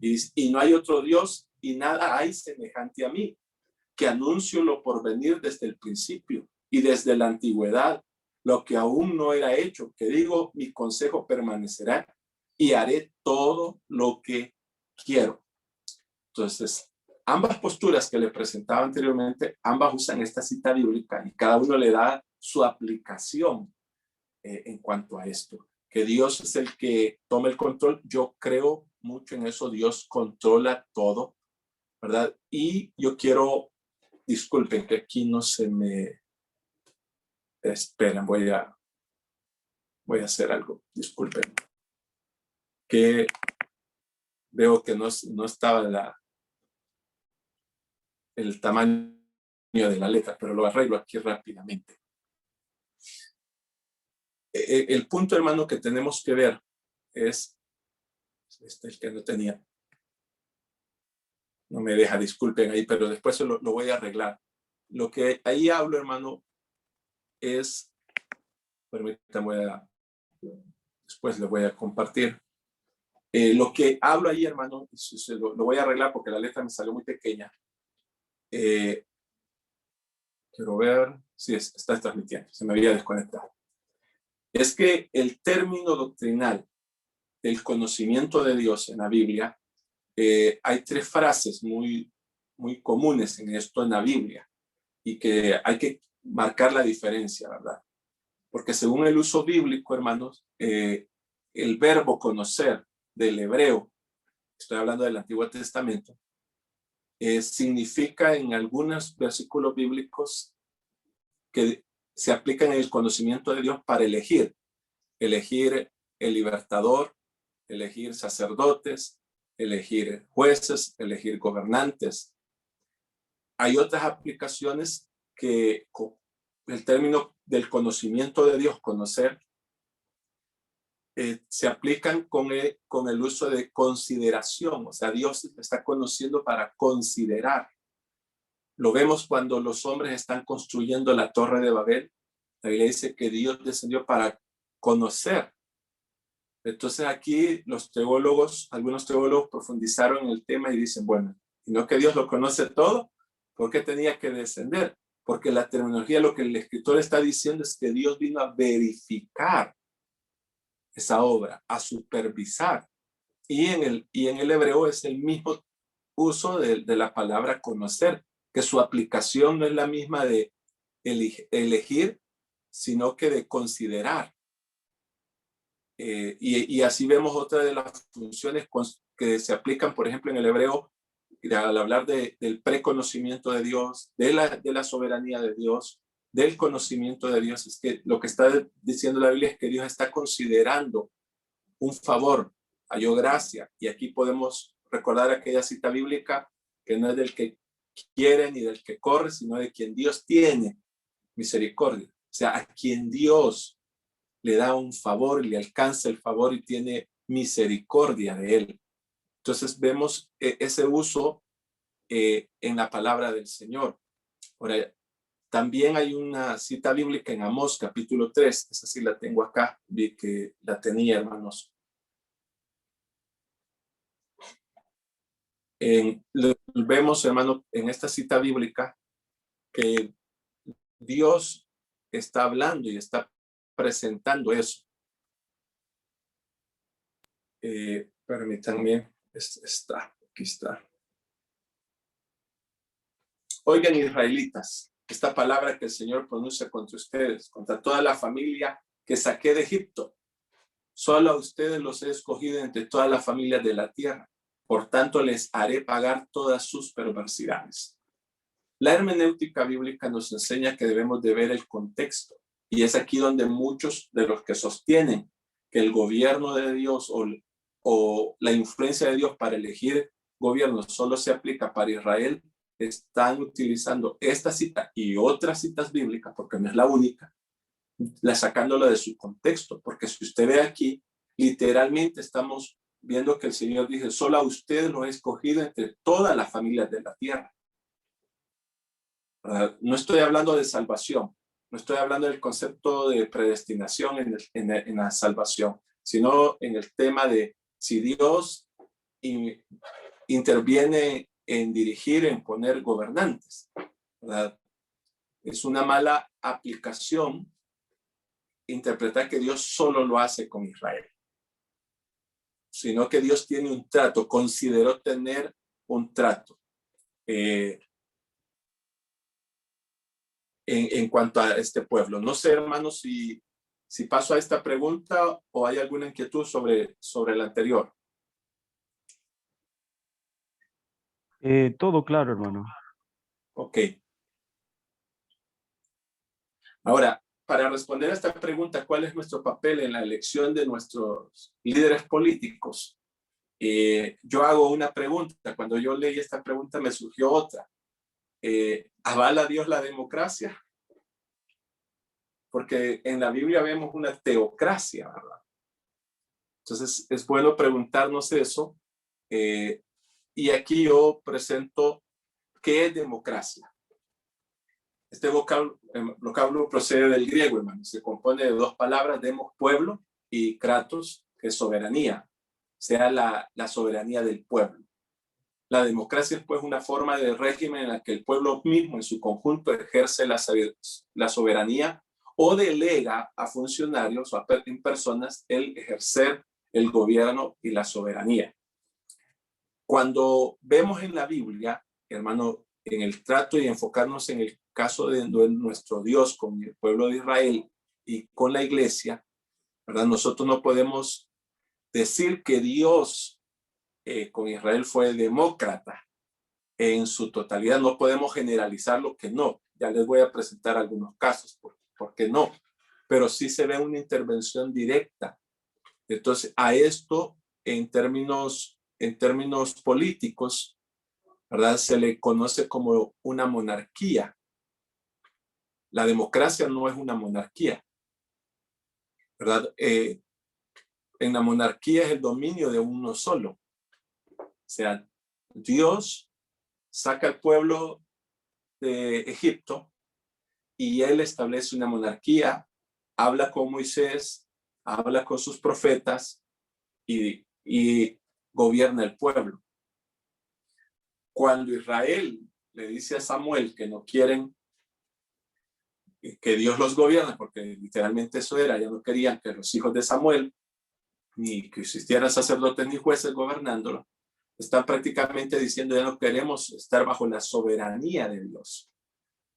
Y no hay otro Dios y nada hay semejante a mí, que anuncio lo por venir desde el principio y desde la antigüedad, lo que aún no era hecho, que digo, mi consejo permanecerá y haré todo lo que quiero. Entonces, ambas posturas que le presentaba anteriormente, ambas usan esta cita bíblica y cada uno le da su aplicación en cuanto a esto. Que Dios es el que toma el control. Yo creo mucho en eso. Dios controla todo, ¿verdad? Y yo quiero, disculpen que aquí no se me... Esperen, voy a hacer algo. Disculpen. Que veo que no estaba el tamaño de la letra, pero lo arreglo aquí rápidamente. El punto, hermano, que tenemos que ver es, este es el que no tenía, no me deja, disculpen ahí, pero después lo voy a arreglar. Lo que ahí hablo, hermano, es, permítanme, después le voy a compartir. Lo que hablo ahí, hermano, lo voy a arreglar porque la letra me salió muy pequeña. Quiero ver si está transmitiendo, se me había desconectado. Es que el término doctrinal del conocimiento de Dios en la Biblia, hay tres frases muy comunes en esto en la Biblia y que hay que marcar la diferencia, ¿verdad? Porque según el uso bíblico, hermanos, el verbo conocer del hebreo, estoy hablando del Antiguo Testamento, significa en algunos versículos bíblicos que se aplican en el conocimiento de Dios para elegir el libertador, elegir sacerdotes, elegir jueces, elegir gobernantes. Hay otras aplicaciones que el término del conocimiento de Dios, conocer, se aplican con el uso de consideración. O sea, Dios está conociendo para considerar. Lo vemos cuando los hombres están construyendo la Torre de Babel. La Biblia dice que Dios descendió para conocer. Entonces aquí algunos teólogos profundizaron en el tema y dicen, bueno, y no que Dios lo conoce todo, ¿por qué tenía que descender? Porque la terminología, lo que el escritor está diciendo es que Dios vino a verificar esa obra, a supervisar. Y en el hebreo es el mismo uso de la palabra conocer, que su aplicación no es la misma de elegir, sino que de considerar. Y así vemos otra de las funciones que se aplican, por ejemplo, en el hebreo, al hablar del preconocimiento de Dios, de la soberanía de Dios, del conocimiento de Dios. Es que lo que está diciendo la Biblia es que Dios está considerando un favor, halló gracia. Y aquí podemos recordar aquella cita bíblica que no es del que quiere ni del que corre, sino de quien Dios tiene misericordia. O sea, a quien Dios le da un favor, le alcanza el favor y tiene misericordia de él. Entonces vemos ese uso en la palabra del Señor. Ahora, también hay una cita bíblica en Amós capítulo 3, esa sí la tengo acá, vi que la tenía, hermanos. Vemos, hermano, en esta cita bíblica que Dios está hablando y está presentando eso. Permítanme, aquí está. Oigan, israelitas, esta palabra que el Señor pronuncia contra ustedes, contra toda la familia que saqué de Egipto. Solo a ustedes los he escogido entre todas las familias de la tierra. Por tanto, les haré pagar todas sus perversidades. La hermenéutica bíblica nos enseña que debemos de ver el contexto. Y es aquí donde muchos de los que sostienen que el gobierno de Dios o la influencia de Dios para elegir gobierno solo se aplica para Israel, están utilizando esta cita y otras citas bíblicas, porque no es la única, sacándola de su contexto. Porque si usted ve aquí, literalmente estamos viendo que el Señor dice, solo a ustedes lo he escogido entre todas las familias de la tierra. No estoy hablando de salvación, no estoy hablando del concepto de predestinación en la salvación, sino en el tema de si Dios interviene en dirigir, en poner gobernantes, ¿verdad? Es una mala aplicación interpretar que Dios solo lo hace con Israel, sino que Dios tiene un trato, consideró tener un trato en cuanto a este pueblo. No sé, hermanos, si paso a esta pregunta o hay alguna inquietud sobre la anterior. Todo claro, hermano. Ok. Ahora, para responder a esta pregunta, ¿cuál es nuestro papel en la elección de nuestros líderes políticos? Yo hago una pregunta. Cuando yo leí esta pregunta me surgió otra. ¿Avala Dios la democracia? Porque en la Biblia vemos una teocracia, ¿verdad? Entonces es bueno preguntarnos eso. Y aquí yo presento qué es democracia. Este vocablo procede del griego, hermano. Se compone de dos palabras, demos, pueblo, y kratos, que es soberanía, sea la soberanía del pueblo. La democracia es pues una forma de régimen en la que el pueblo mismo en su conjunto ejerce la soberanía o delega a funcionarios o a personas el ejercer el gobierno y la soberanía. Cuando vemos en la Biblia, hermano, en el trato y enfocarnos en el caso de nuestro Dios con el pueblo de Israel y con la iglesia, ¿verdad? Nosotros no podemos decir que Dios con Israel fue demócrata en su totalidad. No podemos generalizar lo que no. Ya les voy a presentar algunos casos por qué no. Pero sí se ve una intervención directa. Entonces, a esto en términos políticos, ¿verdad? Se le conoce como una monarquía. La democracia no es una monarquía, ¿verdad? En la monarquía es el dominio de uno solo. O sea, Dios saca al pueblo de Egipto y él establece una monarquía, habla con Moisés, habla con sus profetas y gobierna el pueblo. Cuando Israel le dice a Samuel que no quieren que Dios los gobierne, porque literalmente eso era, ya no querían que los hijos de Samuel ni que existieran sacerdotes ni jueces gobernándolo, están prácticamente diciendo ya no queremos estar bajo la soberanía de Dios.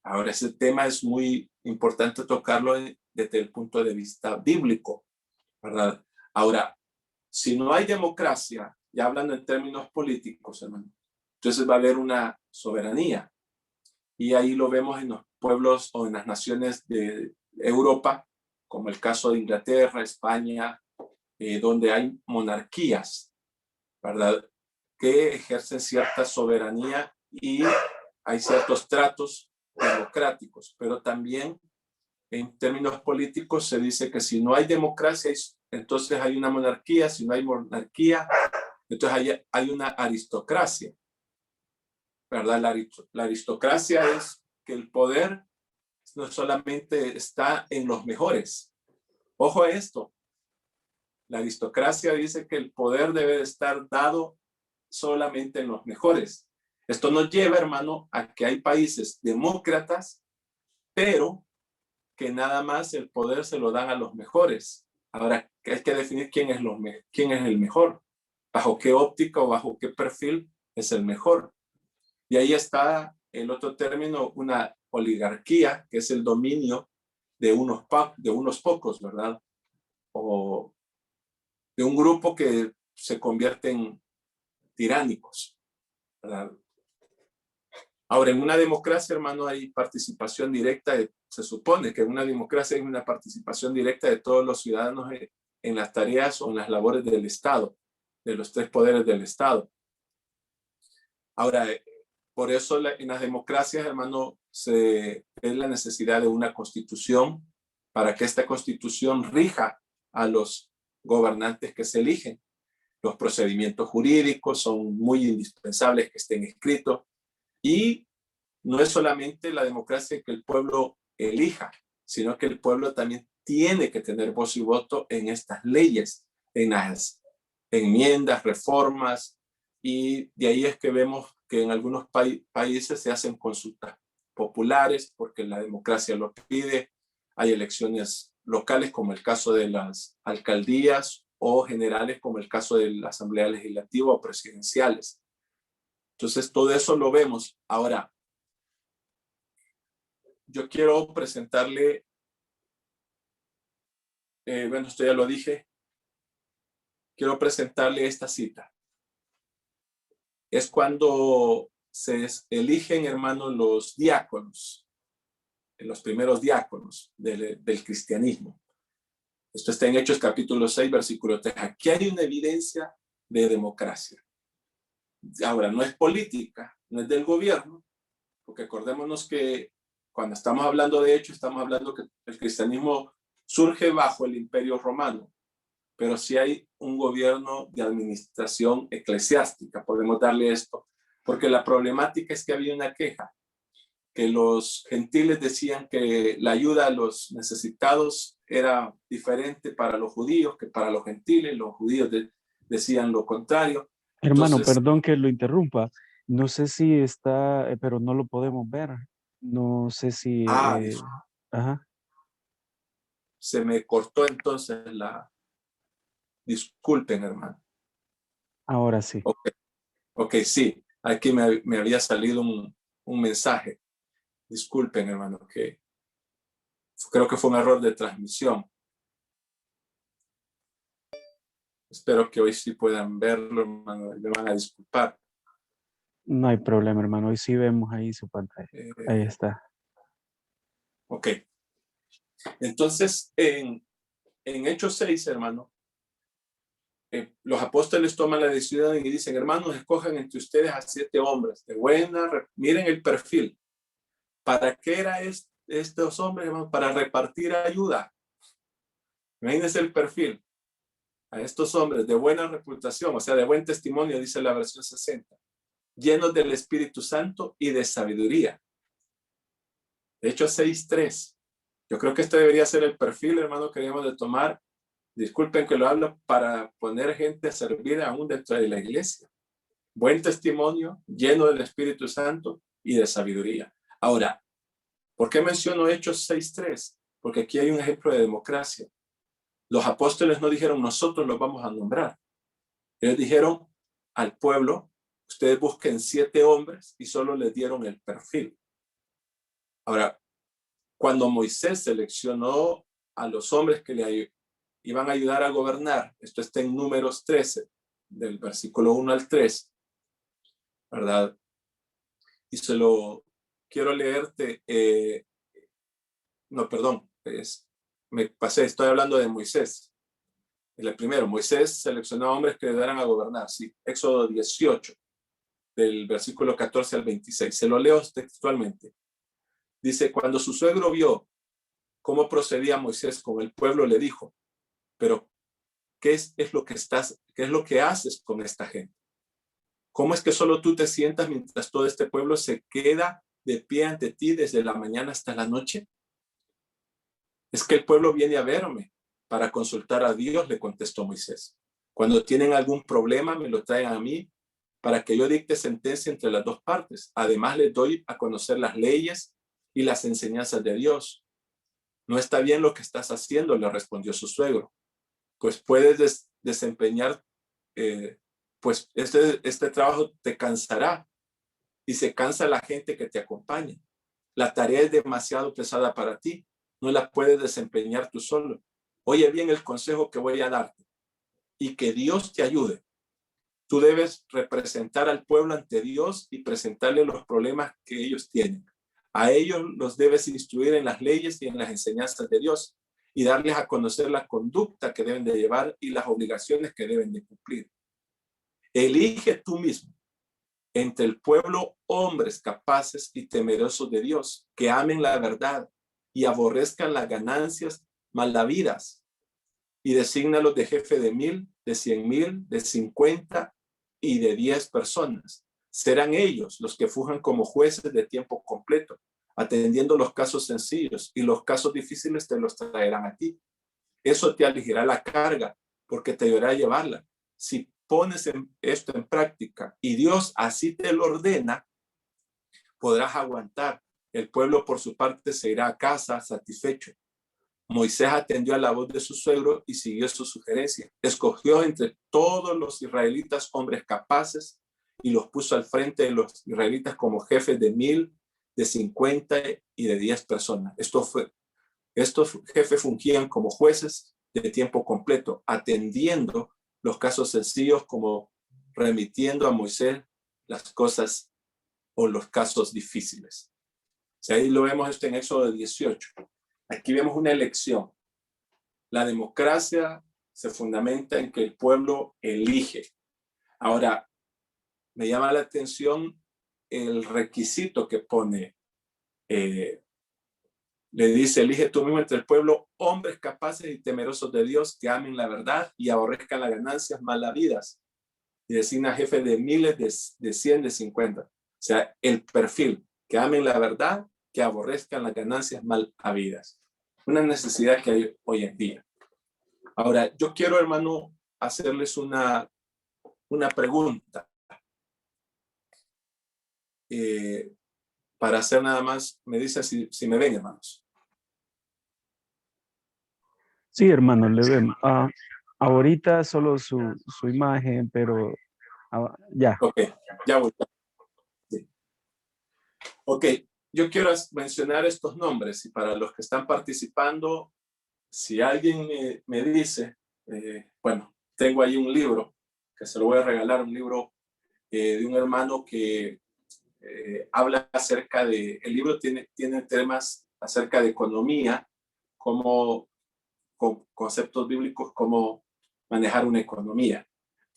Ahora ese tema es muy importante tocarlo desde el punto de vista bíblico, ¿verdad? Ahora, si no hay democracia, ya hablando en términos políticos, hermano, entonces va a haber una soberanía. Y ahí lo vemos en los pueblos o en las naciones de Europa, como el caso de Inglaterra, España, donde hay monarquías, ¿verdad? Que ejercen cierta soberanía y hay ciertos tratos democráticos, pero también en términos políticos se dice que si no hay democracia, entonces hay una monarquía, si no hay monarquía, entonces hay una aristocracia, ¿verdad? La aristocracia es que el poder no solamente está en los mejores. Ojo a esto, la aristocracia dice que el poder debe de estar dado solamente en los mejores. Esto nos lleva, hermano, a que hay países demócratas, pero que nada más el poder se lo dan a los mejores. Ahora, hay que definir quién es el mejor, bajo qué óptica o bajo qué perfil es el mejor. Y ahí está el otro término, una oligarquía, que es el dominio de unos pocos, ¿verdad? O de un grupo que se convierte en tiránicos, ¿verdad? Ahora, en una democracia, hermano, hay participación directa. Se supone que en una democracia hay una participación directa de todos los ciudadanos en las tareas o en las labores del Estado, de los tres poderes del Estado. Ahora, por eso en las democracias, hermano, es la necesidad de una constitución para que esta constitución rija a los gobernantes que se eligen. Los procedimientos jurídicos son muy indispensables que estén escritos. Y no es solamente la democracia que el pueblo elija, sino que el pueblo también tiene que tener voz y voto en estas leyes, en las enmiendas, reformas, y de ahí es que vemos que en algunos países se hacen consultas populares porque la democracia lo pide. Hay elecciones locales como el caso de las alcaldías o generales como el caso de la asamblea legislativa o presidenciales. Entonces, todo eso lo vemos. Ahora, yo quiero presentarle, bueno, esto ya lo dije, quiero presentarle esta cita. Es cuando se eligen, hermanos, los diáconos, los primeros diáconos del cristianismo. Esto está en Hechos capítulo 6, versículo 3. Aquí hay una evidencia de democracia. Ahora, no es política, no es del gobierno, porque acordémonos que cuando estamos hablando de hecho, estamos hablando que el cristianismo surge bajo el Imperio Romano, pero sí hay un gobierno de administración eclesiástica, podemos darle esto, porque la problemática es que había una queja, que los gentiles decían que la ayuda a los necesitados era diferente para los judíos que para los gentiles, los judíos decían lo contrario. Hermano, Entonces, perdón que lo interrumpa. No sé si está, pero no lo podemos ver. No sé si, ajá, se me cortó entonces disculpen, hermano. ahora sí. Ok, sí, aquí me había salido un mensaje. Disculpen, hermano, que creo que fue un error de transmisión. Espero que hoy sí puedan verlo, hermano, y me van a disculpar. No hay problema, hermano. Hoy sí vemos ahí su pantalla. Ahí está. Ok. Entonces, en Hechos 6, hermano, los apóstoles toman la decisión y dicen, hermanos, escojan entre ustedes a 7 hombres de buena, miren el perfil. ¿Para qué era estos hombres, hermano? Para repartir ayuda. Imagínense el perfil. A estos hombres de buena reputación, o sea, de buen testimonio, dice la versión 60, llenos del Espíritu Santo y de sabiduría. De hecho, 6:3. Yo creo que este debería ser el perfil, hermano, que debemos de tomar. Disculpen que lo hablo, para poner gente a servir aún dentro de la iglesia. Buen testimonio, lleno del Espíritu Santo y de sabiduría. Ahora, ¿por qué menciono Hechos 6:3? Porque aquí hay un ejemplo de democracia. Los apóstoles no dijeron, nosotros los vamos a nombrar. Ellos dijeron al pueblo, ustedes busquen 7 hombres y solo les dieron el perfil. Ahora, cuando Moisés seleccionó a los hombres que le y van a ayudar a gobernar. Esto está en Números 13, del versículo 1 al 3, ¿verdad? Y se lo quiero leerte. No, perdón, me pasé, estoy hablando de Moisés. El primero, Moisés seleccionó a hombres que ayudaran a gobernar. Sí, Éxodo 18, del versículo 14 al 26. Se lo leo textualmente. Dice, cuando su suegro vio cómo procedía Moisés con el pueblo, le dijo, pero ¿qué es lo que haces con esta gente? ¿Cómo es que solo tú te sientas mientras todo este pueblo se queda de pie ante ti desde la mañana hasta la noche? Es que el pueblo viene a verme para consultar a Dios, le contestó Moisés. Cuando tienen algún problema, me lo traen a mí para que yo dicte sentencia entre las dos partes. Además, les doy a conocer las leyes y las enseñanzas de Dios. No está bien lo que estás haciendo, le respondió su suegro. Pues puedes desempeñar, pues este trabajo te cansará y se cansa la gente que te acompaña. La tarea es demasiado pesada para ti. No la puedes desempeñar tú solo. Oye bien el consejo que voy a darte y que Dios te ayude. Tú debes representar al pueblo ante Dios y presentarle los problemas que ellos tienen. A ellos los debes instruir en las leyes y en las enseñanzas de Dios y darles a conocer la conducta que deben de llevar y las obligaciones que deben de cumplir. Elige tú mismo entre el pueblo hombres capaces y temerosos de Dios, que amen la verdad y aborrezcan las ganancias malavidas, y desígnalos de jefe de 1,000, de 100,000, de 50 y de 10 personas. Serán ellos los que funjan como jueces de tiempo completo, atendiendo los casos sencillos, y los casos difíciles te los traerán a ti. Eso te aligerará la carga, porque te ayudará a llevarla. Si pones esto en práctica y Dios así te lo ordena, podrás aguantar. El pueblo por su parte se irá a casa satisfecho. Moisés atendió a la voz de su suegro y siguió su sugerencia. Escogió entre todos los israelitas hombres capaces y los puso al frente de los israelitas como jefes de 1,000, de 50 y de 10 personas. Estos jefes fungían como jueces de tiempo completo, atendiendo los casos sencillos como remitiendo a Moisés las cosas o los casos difíciles. Si ahí lo vemos esto en Éxodo 18. Aquí vemos una elección. La democracia se fundamenta en que el pueblo elige. Ahora, me llama la atención el requisito que pone. Le dice, elige tú mismo entre el pueblo hombres capaces y temerosos de Dios que amen la verdad y aborrezcan las ganancias mal habidas. Y designa jefe de miles, de 100, de 50. O sea, el perfil, que amen la verdad, que aborrezcan las ganancias mal habidas. Una necesidad que hay hoy en día. Ahora, yo quiero, hermano, hacerles una pregunta. Para hacer nada más, me dicen si me ven, hermanos. Sí, hermano, le vemos. Ahorita solo su imagen, pero ya. Ok, ya voy. Sí. Ok, yo quiero mencionar estos nombres y para los que están participando, si alguien me dice, bueno, tengo ahí un libro que se lo voy a regalar, un libro de un hermano que habla acerca de, el libro tiene temas acerca de economía, como con conceptos bíblicos, cómo manejar una economía.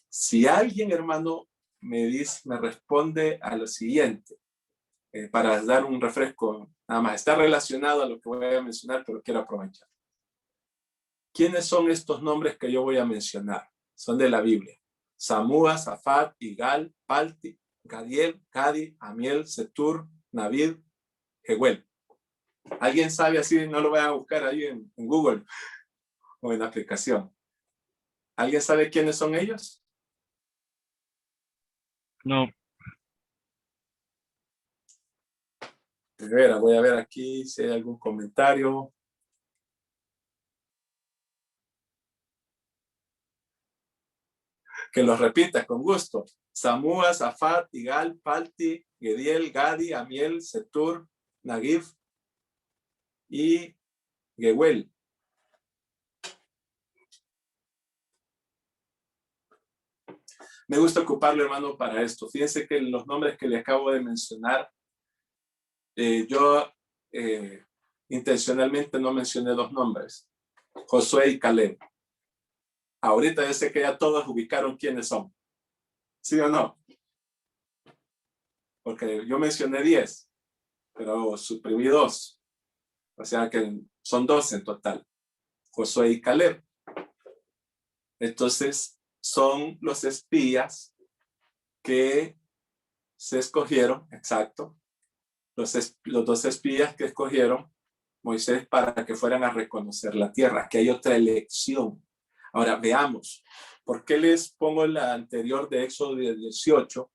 Si alguien, hermano, me responde a lo siguiente, para dar un refresco, nada más, está relacionado a lo que voy a mencionar, pero quiero aprovechar. ¿Quiénes son estos nombres que yo voy a mencionar? Son de la Biblia. Samúa, Safat, Igal, Palti, Gadiel, Gadi, Amiel, Setur, Navid, Jehuel. ¿Alguien sabe así? No lo vayan a buscar ahí en Google o en la aplicación. ¿Alguien sabe quiénes son ellos? No. Voy a ver aquí si hay algún comentario. Que los repita con gusto. Samúa, Safat, Igal, Palti, Gediel, Gadi, Amiel, Setur, Nagib y Gehuel. Me gusta ocuparlo, hermano, para esto. Fíjense que los nombres que le acabo de mencionar, yo intencionalmente no mencioné dos nombres, Josué y Caleb. Ahorita yo sé que ya todos ubicaron quiénes son. ¿Sí o no? Porque yo mencioné 10, pero suprimí 2. O sea que son 12 en total. Josué y Caleb. Entonces, son los espías que se escogieron, exacto, los 2 espías que escogieron Moisés para que fueran a reconocer la tierra, que hay otra elección. Ahora, veamos, ¿por qué les pongo la anterior de Éxodo 18,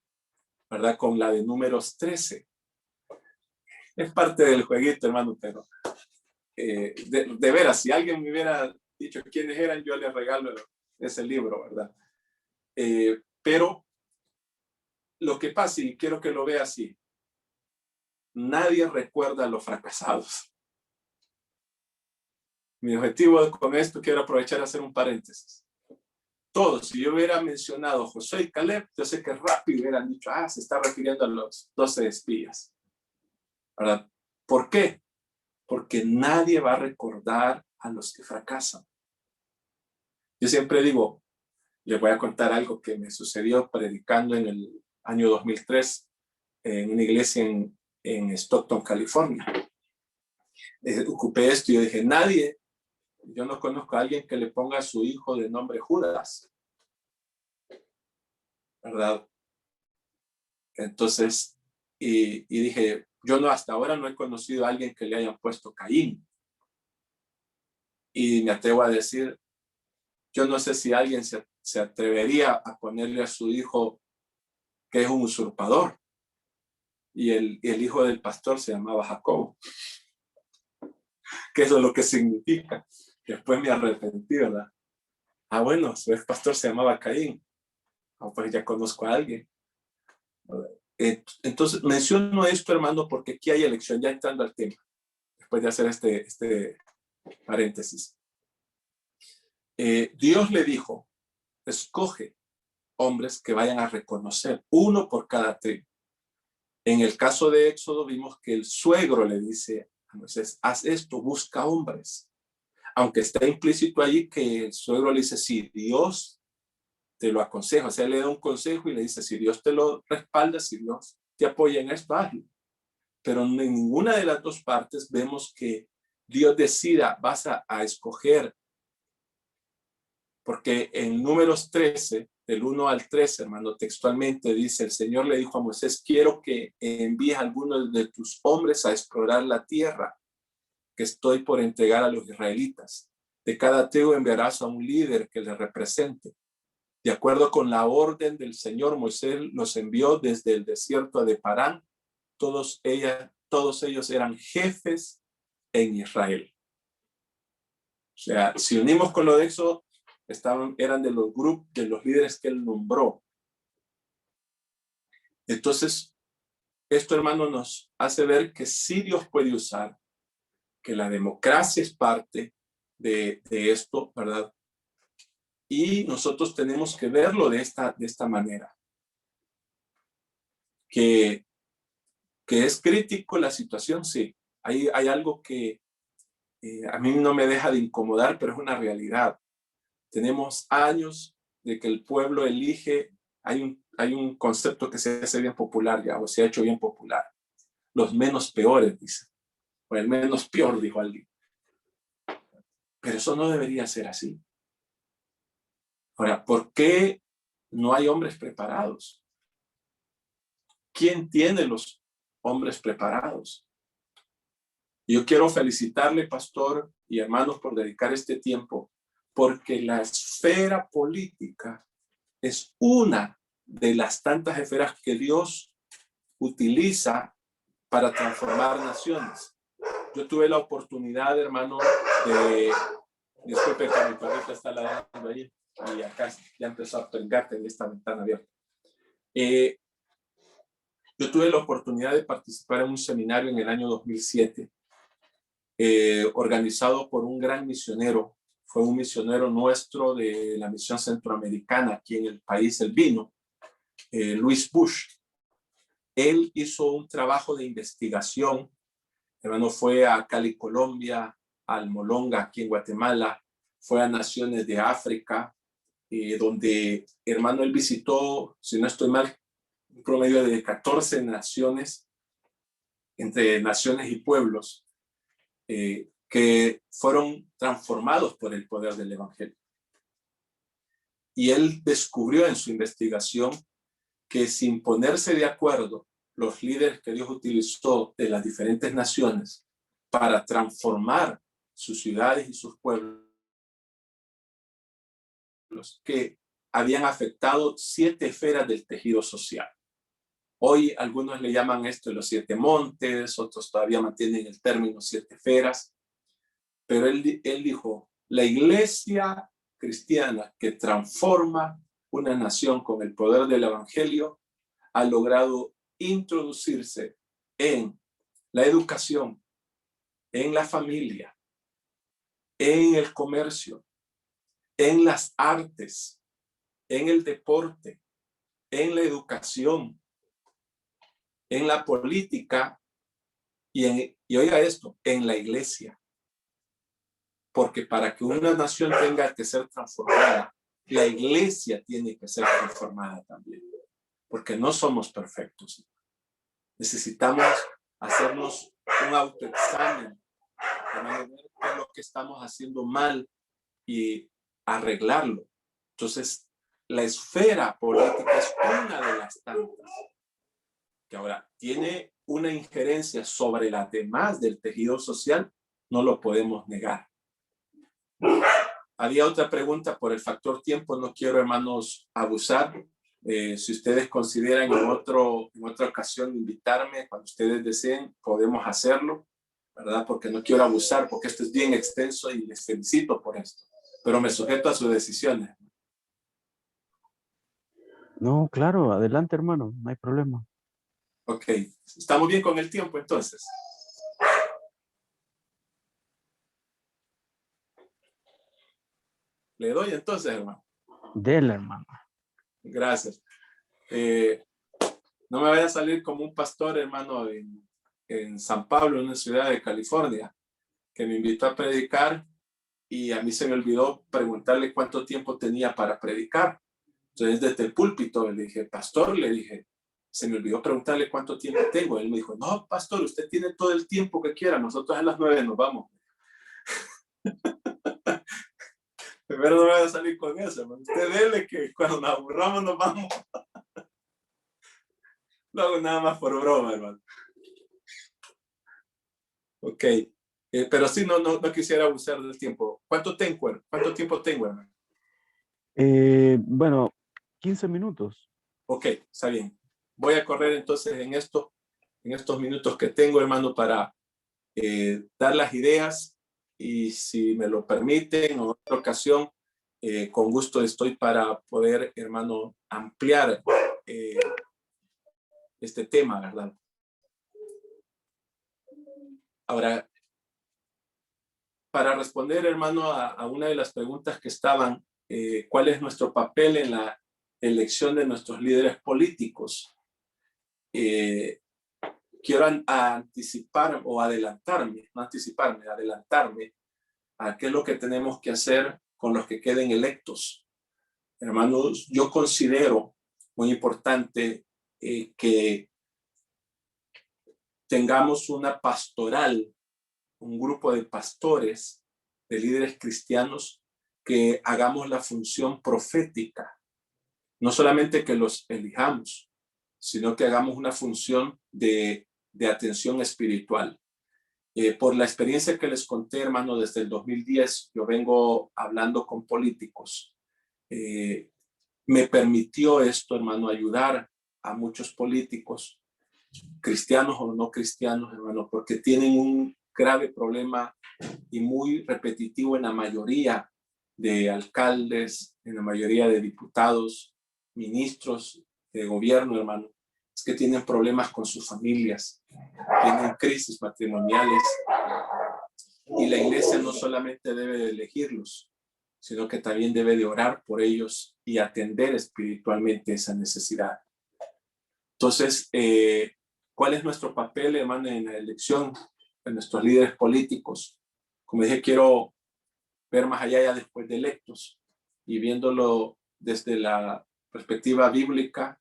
verdad, con la de Números 13? Es parte del jueguito, hermano, pero de veras, si alguien me hubiera dicho quiénes eran, yo les regalo ese libro, ¿verdad? Pero lo que pasa, y quiero que lo vea así, nadie recuerda a los fracasados. Mi objetivo con esto, quiero aprovechar a hacer un paréntesis. Todos, si yo hubiera mencionado Josué y Caleb, yo sé que rápido hubieran dicho, se está refiriendo a los 12 espías. ¿Verdad? ¿Por qué? Porque nadie va a recordar a los que fracasan. Yo siempre digo, les voy a contar algo que me sucedió predicando en el año 2003 en una iglesia en Stockton, California. Ocupé esto y yo dije, yo no conozco a alguien que le ponga a su hijo de nombre Judas, ¿verdad? Entonces, y dije, yo hasta ahora no he conocido a alguien que le hayan puesto Caín. Y me atrevo a decir, yo no sé si alguien se atrevería a ponerle a su hijo que es un usurpador. Y el hijo del pastor se llamaba Jacobo. Que eso es lo que significa. Después me arrepentí, ¿verdad? Bueno, su ex pastor se llamaba Caín. Pues ya conozco a alguien. Entonces, menciono esto, hermano, porque aquí hay elección, ya entrando al tema, después de hacer este paréntesis. Dios le dijo, escoge hombres que vayan a reconocer, uno por cada tribu. En el caso de Éxodo vimos que el suegro le dice a Moisés, haz esto, busca hombres. Aunque está implícito allí que el suegro le dice, si Dios te lo aconseja, o sea, le da un consejo y le dice, si Dios te lo respalda, si Dios te apoya en esto, hazlo. Pero en ninguna de las dos partes vemos que Dios decida, vas a escoger, porque en Números 13, del 1 al 13, hermano, textualmente dice, el Señor le dijo a Moisés, quiero que envíes a algunos de tus hombres a explorar la tierra que estoy por entregar a los israelitas. De cada tribu enviarás a un líder que le represente. De acuerdo con la orden del Señor, Moisés los envió desde el desierto de Parán. Todos ellos eran jefes en Israel. O sea, si unimos con lo de Éxodo, eran de los grupos, de los líderes que él nombró. Entonces, esto, hermano, nos hace ver que sí Dios puede usar, que la democracia es parte de esto, ¿verdad? Y nosotros tenemos que verlo de esta manera. Que es crítico la situación, sí. Hay algo que a mí no me deja de incomodar, pero es una realidad. Tenemos años de que el pueblo elige, hay un concepto que se hace bien popular ya, o se ha hecho bien popular. Los menos peores, dice. O el menos peor, dijo alguien. Pero eso no debería ser así. Ahora, ¿por qué no hay hombres preparados? ¿Quién tiene los hombres preparados? Yo quiero felicitarle, pastor y hermanos, por dedicar este tiempo, porque la esfera política es una de las tantas esferas que Dios utiliza para transformar naciones. Yo tuve la oportunidad, hermano, disculpe que mi perrito está ladrando ahí, y acá ya empezó a pringarte en esta ventana abierta. Yo tuve la oportunidad de participar en un seminario en el año 2007, organizado por un gran misionero, fue un misionero nuestro de la misión centroamericana aquí en el país El Vino, Luis Bush. Él hizo un trabajo de investigación, hermano, fue a Cali, Colombia, al Molonga, aquí en Guatemala, fue a naciones de África, donde, hermano, él visitó, si no estoy mal, un promedio de 14 naciones, entre naciones y pueblos, que fueron transformados por el poder del Evangelio. Y él descubrió en su investigación que sin ponerse de acuerdo, los líderes que Dios utilizó de las diferentes naciones para transformar sus ciudades y sus pueblos, que habían afectado 7 esferas del tejido social. Hoy algunos le llaman esto los 7 montes, otros todavía mantienen el término 7 esferas, pero él dijo, la iglesia cristiana que transforma una nación con el poder del evangelio ha logrado introducirse en la educación, en la familia, en el comercio, en las artes, en el deporte, en la educación, en la política y oiga esto, en la iglesia. Porque para que una nación tenga que ser transformada, la iglesia tiene que ser transformada también. Porque no somos perfectos. Necesitamos hacernos un autoexamen para ver qué es lo que estamos haciendo mal y arreglarlo. Entonces, la esfera política es una de las tantas que ahora tiene una injerencia sobre las demás del tejido social, no lo podemos negar. Había otra pregunta por el factor tiempo, no quiero, hermanos, abusar. Si ustedes consideran en otra ocasión invitarme, cuando ustedes deseen, podemos hacerlo, ¿verdad? Porque no quiero abusar, porque esto es bien extenso y les felicito por esto. Pero me sujeto a sus decisiones. No, claro, adelante, hermano, no hay problema. Ok, ¿estamos bien con el tiempo entonces? Le doy entonces, hermano. Dele, hermano. Gracias. No me vaya a salir como un pastor, hermano, en San Pablo, en una ciudad de California, que me invitó a predicar y a mí se me olvidó preguntarle cuánto tiempo tenía para predicar. Entonces, desde el púlpito le dije, pastor, le dije, se me olvidó preguntarle cuánto tiempo tengo. Él me dijo, no, pastor, usted tiene todo el tiempo que quiera, nosotros a las 9 nos vamos. Primero no me voy a salir con eso, hermano. Usted dele que cuando nos aburramos nos vamos. No hago nada más por broma, hermano. Ok. Pero sí, no quisiera abusar del tiempo. ¿Cuánto tiempo tengo, hermano? Bueno, 15 minutos. Ok, está bien. Voy a correr entonces en estos minutos que tengo, hermano, para dar las ideas y si me lo permiten en otra ocasión, con gusto estoy para poder, hermano, ampliar este tema, ¿verdad? Ahora, para responder, hermano, a una de las preguntas que estaban, ¿cuál es nuestro papel en la elección de nuestros líderes políticos? Quiero anticipar o adelantarme, no anticiparme, adelantarme a qué es lo que tenemos que hacer con los que queden electos. Hermanos, yo considero muy importante que tengamos una pastoral, un grupo de pastores, de líderes cristianos, que hagamos la función profética. No solamente que los elijamos, sino que hagamos una función de atención espiritual. Por la experiencia que les conté, hermano, desde el 2010, yo vengo hablando con políticos. Me permitió esto, hermano, ayudar a muchos políticos, cristianos o no cristianos, hermano, porque tienen un grave problema y muy repetitivo en la mayoría de alcaldes, en la mayoría de diputados, ministros de gobierno, hermano. Es que tienen problemas con sus familias, tienen crisis matrimoniales y la iglesia no solamente debe de elegirlos, sino que también debe de orar por ellos y atender espiritualmente esa necesidad. Entonces, ¿cuál es nuestro papel, hermano, en la elección de nuestros líderes políticos? Como dije, quiero ver más allá ya después de electos y viéndolo desde la perspectiva bíblica,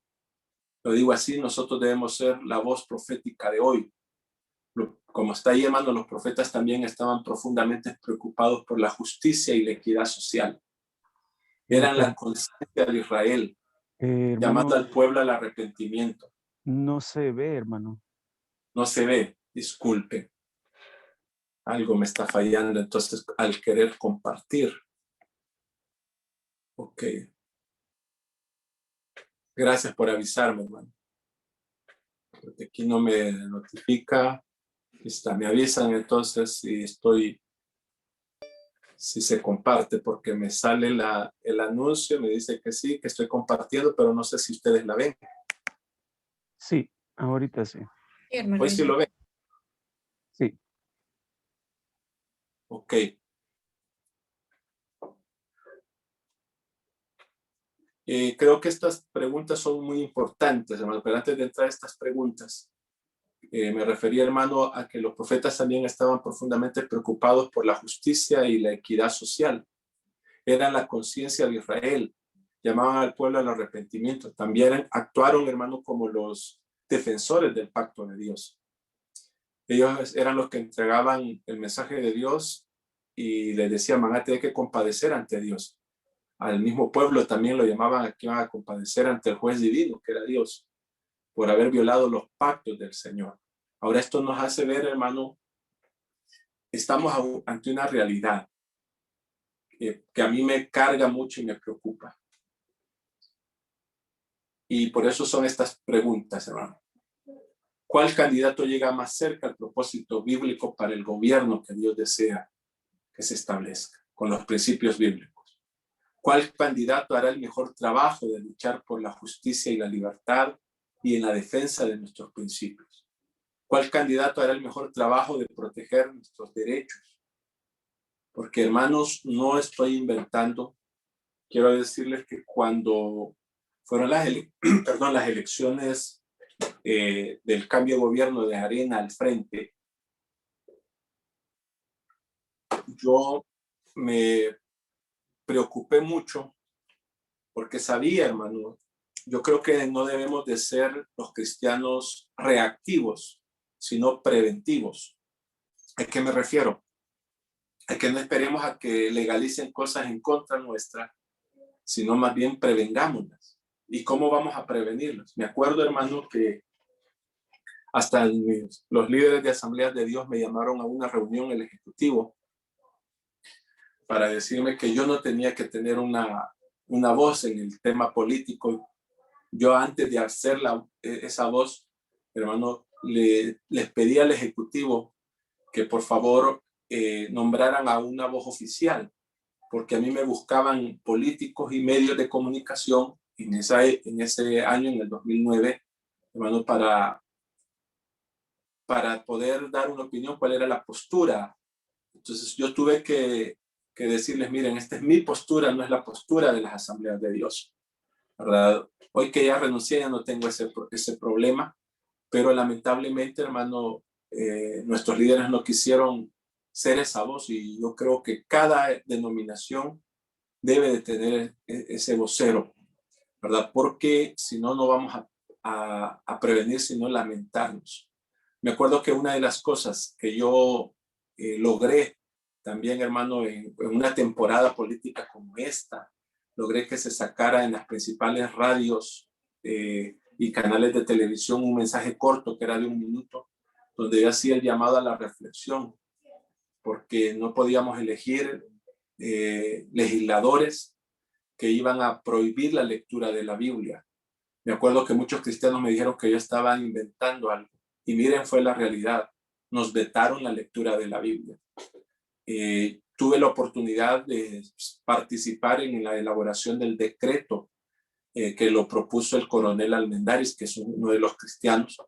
lo digo así, nosotros debemos ser la voz profética de hoy. Como está ahí, hermano, los profetas también estaban profundamente preocupados por la justicia y la equidad social. Eran la conciencia de Israel, llamando hermano, al pueblo al arrepentimiento. no se ve, hermano. No se ve, disculpe. Algo me está fallando, entonces, al querer compartir. Ok. Gracias por avisarme, hermano. Porque aquí no me notifica. Me avisan entonces si se comparte, porque me sale el anuncio, me dice que sí, que estoy compartiendo, pero no sé si ustedes la ven. Sí, ahorita sí. Sí, hermano. Hoy sí lo ven. Sí. Ok. Creo que estas preguntas son muy importantes, hermano, pero antes de entrar a estas preguntas, me refería, hermano, a que los profetas también estaban profundamente preocupados por la justicia y la equidad social. Eran la conciencia de Israel, llamaban al pueblo al arrepentimiento. También actuaron, hermano, como los defensores del pacto de Dios. Ellos eran los que entregaban el mensaje de Dios y les decían, van a tener que compadecer ante Dios. Al mismo pueblo también lo llamaban a que iban a compadecer ante el juez divino, que era Dios, por haber violado los pactos del Señor. Ahora esto nos hace ver, hermano, estamos ante una realidad que a mí me carga mucho y me preocupa. Y por eso son estas preguntas, hermano. ¿Cuál candidato llega más cerca al propósito bíblico para el gobierno que Dios desea que se establezca con los principios bíblicos? ¿Cuál candidato hará el mejor trabajo de luchar por la justicia y la libertad y en la defensa de nuestros principios? ¿Cuál candidato hará el mejor trabajo de proteger nuestros derechos? Porque, hermanos, no estoy inventando. Quiero decirles que cuando fueron las elecciones del cambio de gobierno de Arena al frente, yo me preocupé mucho porque sabía, hermano, yo creo que no debemos de ser los cristianos reactivos, sino preventivos. ¿A qué me refiero? A que no esperemos a que legalicen cosas en contra nuestra, sino más bien prevengámoslas. ¿Y cómo vamos a prevenirlas? Me acuerdo, hermano, que hasta los líderes de Asambleas de Dios me llamaron a una reunión en el Ejecutivo para decirme que yo no tenía que tener una voz en el tema político. Yo antes de hacer esa voz, hermano, les pedí al Ejecutivo que por favor nombraran a una voz oficial, porque a mí me buscaban políticos y medios de comunicación en ese año, en el 2009, hermano, para poder dar una opinión, cuál era la postura. Entonces yo tuve que decirles, miren, esta es mi postura, no es la postura de las Asambleas de Dios, ¿verdad? Hoy que ya renuncié, ya no tengo ese problema, pero lamentablemente, hermano, nuestros líderes no quisieron ser esa voz y yo creo que cada denominación debe de tener ese vocero, ¿verdad? Porque si no, no vamos a prevenir, sino lamentarnos. Me acuerdo que una de las cosas que yo logré también, hermano, en una temporada política como esta, logré que se sacara en las principales radios y canales de televisión un mensaje corto que era de 1 minuto, donde yo hacía el llamado a la reflexión, porque no podíamos elegir legisladores que iban a prohibir la lectura de la Biblia. Me acuerdo que muchos cristianos me dijeron que yo estaba inventando algo. Y miren, fue la realidad. Nos vetaron la lectura de la Biblia. Tuve la oportunidad de participar en la elaboración del decreto que lo propuso el coronel Almendaris, que es uno de los cristianos.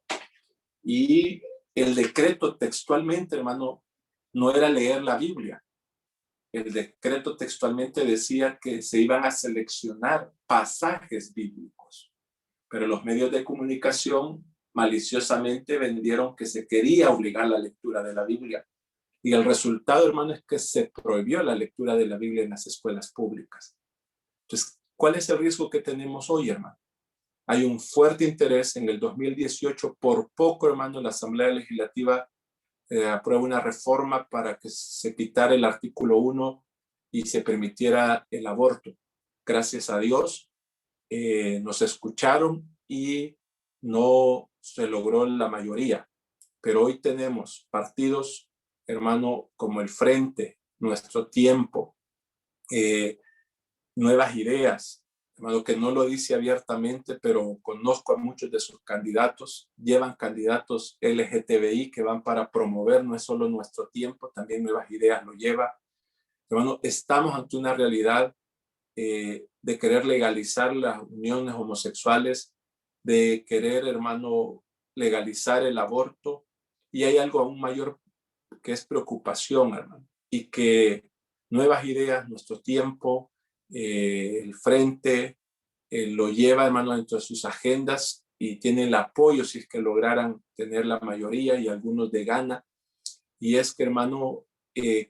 Y el decreto textualmente, hermano, no era leer la Biblia. el decreto textualmente decía que se iban a seleccionar pasajes bíblicos, pero los medios de comunicación maliciosamente vendieron que se quería obligar la lectura de la Biblia. Y el resultado, hermano, es que se prohibió la lectura de la Biblia en las escuelas públicas. Entonces, ¿cuál es el riesgo que tenemos hoy, hermano? Hay un fuerte interés en el 2018, por poco, hermano, la Asamblea Legislativa aprueba una reforma para que se quitara el artículo 1 y se permitiera el aborto. Gracias a Dios, nos escucharon y no se logró la mayoría. Pero hoy tenemos partidos, hermano, como el Frente, Nuestro Tiempo, Nuevas Ideas, hermano, que no lo dice abiertamente, pero conozco a muchos de sus candidatos, llevan candidatos LGTBI que van para promover no es solo Nuestro Tiempo, también Nuevas Ideas lo lleva. Hermano, estamos ante una realidad de querer legalizar las uniones homosexuales, de querer, hermano, legalizar el aborto, y hay algo aún mayor que es preocupación, hermano, y que Nuevas Ideas, Nuestro Tiempo, el Frente, lo lleva, hermano, dentro de sus agendas y tiene el apoyo si es que lograran tener la mayoría y algunos de gana, y es que, hermano,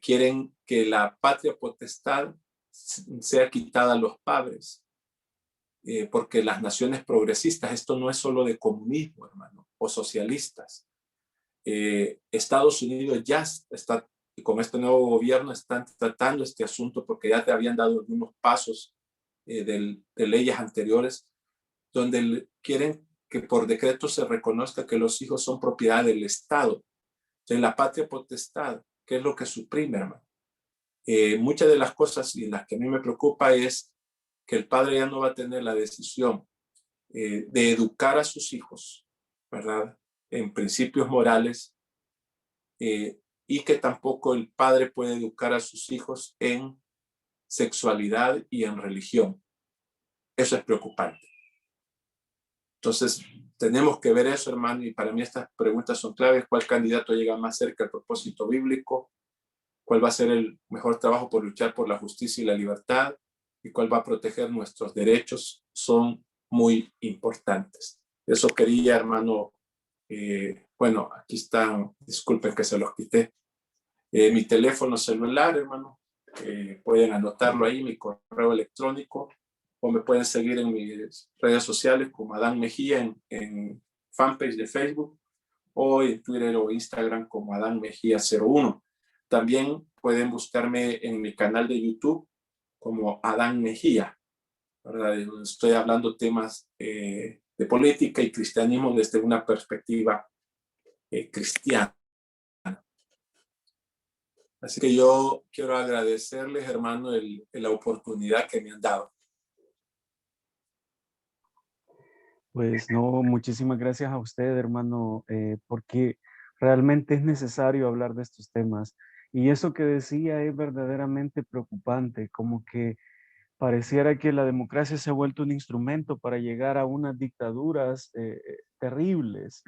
quieren que la patria potestad sea quitada a los padres, porque las naciones progresistas, esto no es solo de comunismo, hermano, o socialistas. Estados Unidos ya está, con este nuevo gobierno, están tratando este asunto porque ya te habían dado algunos pasos de leyes anteriores, donde quieren que por decreto se reconozca que los hijos son propiedad del Estado. Entonces, la patria potestad, ¿qué es lo que suprime, hermano? Muchas de las cosas y las que a mí me preocupa es que el padre ya no va a tener la decisión de educar a sus hijos, ¿verdad? En principios morales, y que tampoco el padre puede educar a sus hijos en sexualidad y en religión. Eso es preocupante. Entonces, tenemos que ver eso, hermano, y para mí estas preguntas son claves. ¿Cuál candidato llega más cerca al propósito bíblico? ¿Cuál va a ser el mejor trabajo por luchar por la justicia y la libertad? ¿Y cuál va a proteger nuestros derechos? Son muy importantes. Eso quería, hermano. Bueno, aquí están, disculpen que se los quité. Mi teléfono celular, hermano. Pueden anotarlo ahí, mi correo electrónico, o me pueden seguir en mis redes sociales como Adán Mejía en fanpage de Facebook, o en Twitter o Instagram como Adán Mejía 01. También pueden buscarme en mi canal de YouTube como Adán Mejía, ¿verdad? Estoy hablando temas de política y cristianismo desde una perspectiva cristiana. Así que yo quiero agradecerles, hermano, la oportunidad que me han dado. Pues no, muchísimas gracias a usted, hermano, porque realmente es necesario hablar de estos temas. Y eso que decía es verdaderamente preocupante, como que pareciera que la democracia se ha vuelto un instrumento para llegar a unas dictaduras terribles,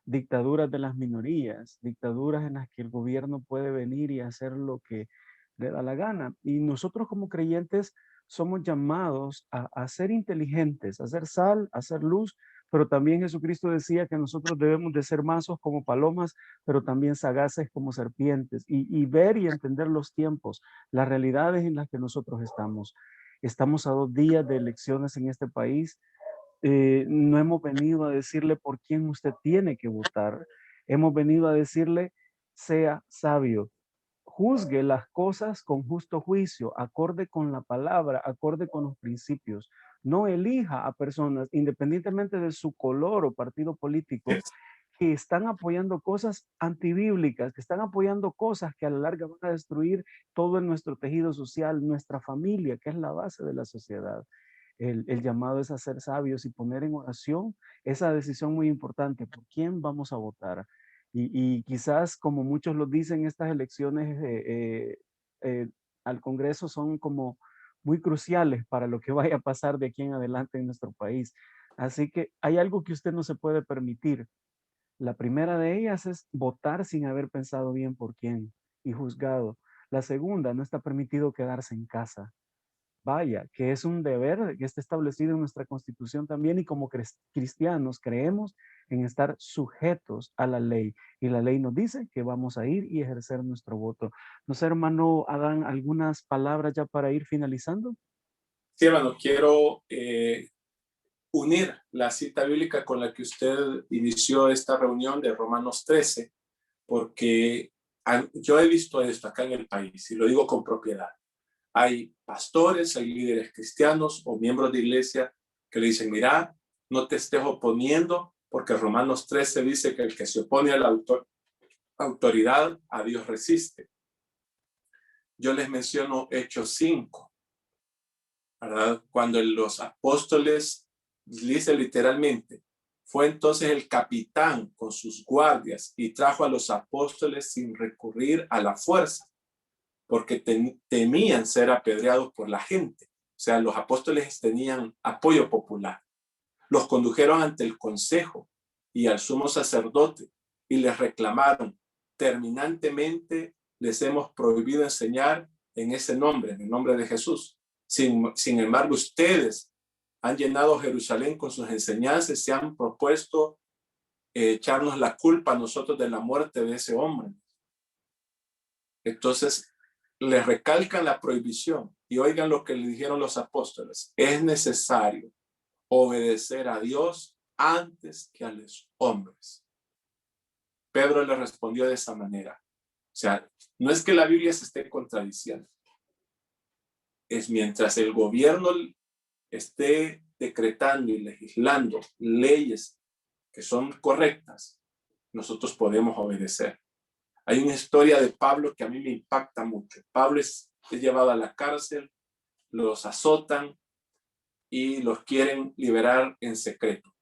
dictaduras de las minorías, dictaduras en las que el gobierno puede venir y hacer lo que le da la gana. Y nosotros como creyentes somos llamados a ser inteligentes, a ser sal, a ser luz, pero también Jesucristo decía que nosotros debemos de ser mansos como palomas, pero también sagaces como serpientes, y ver y entender los tiempos, las realidades en las que nosotros estamos. Estamos a 2 días de elecciones en este país. No hemos venido a decirle por quién usted tiene que votar. Hemos venido a decirle, sea sabio, juzgue las cosas con justo juicio, acorde con la palabra, acorde con los principios. No elija a personas, independientemente de su color o partido político, que están apoyando cosas antibíblicas, que están apoyando cosas que a la larga van a destruir todo en nuestro tejido social, nuestra familia, que es la base de la sociedad. El llamado es a ser sabios y poner en oración esa decisión muy importante, por quién vamos a votar. Y quizás, como muchos lo dicen, estas elecciones al Congreso son como muy cruciales para lo que vaya a pasar de aquí en adelante en nuestro país. Así que hay algo que usted no se puede permitir. La primera de ellas es votar sin haber pensado bien por quién y juzgado. La segunda, no está permitido quedarse en casa. Vaya, que es un deber que está establecido en nuestra Constitución también, y como cristianos creemos en estar sujetos a la ley, y la ley nos dice que vamos a ir y ejercer nuestro voto. No sé, hermano Adán, algunas palabras ya para ir finalizando. Sí, hermano, quiero unir la cita bíblica con la que usted inició esta reunión de Romanos 13, porque yo he visto esto acá en el país y lo digo con propiedad. Hay pastores, hay líderes cristianos o miembros de iglesia que le dicen, mira, no te estés oponiendo, porque Romanos 13 dice que el que se opone a la autoridad, a Dios resiste. Yo les menciono Hechos 5, ¿verdad? Cuando los apóstoles, dice literalmente, fue entonces el capitán con sus guardias y trajo a los apóstoles sin recurrir a la fuerza, porque temían ser apedreados por la gente. O sea, los apóstoles tenían apoyo popular. Los condujeron ante el consejo y al sumo sacerdote y les reclamaron, terminantemente les hemos prohibido enseñar en ese nombre, en el nombre de Jesús. Sin embargo, ustedes han llenado Jerusalén con sus enseñanzas y se han propuesto echarnos la culpa a nosotros de la muerte de ese hombre. Entonces, les recalcan la prohibición y oigan lo que le dijeron los apóstoles. Es necesario obedecer a Dios antes que a los hombres. Pedro le respondió de esa manera. O sea, no es que la Biblia se esté contradiciendo. Es mientras el gobierno esté decretando y legislando leyes que son correctas, nosotros podemos obedecer. Hay una historia de Pablo que a mí me impacta mucho. Pablo es llevado a la cárcel, los azotan y los quieren liberar en secreto.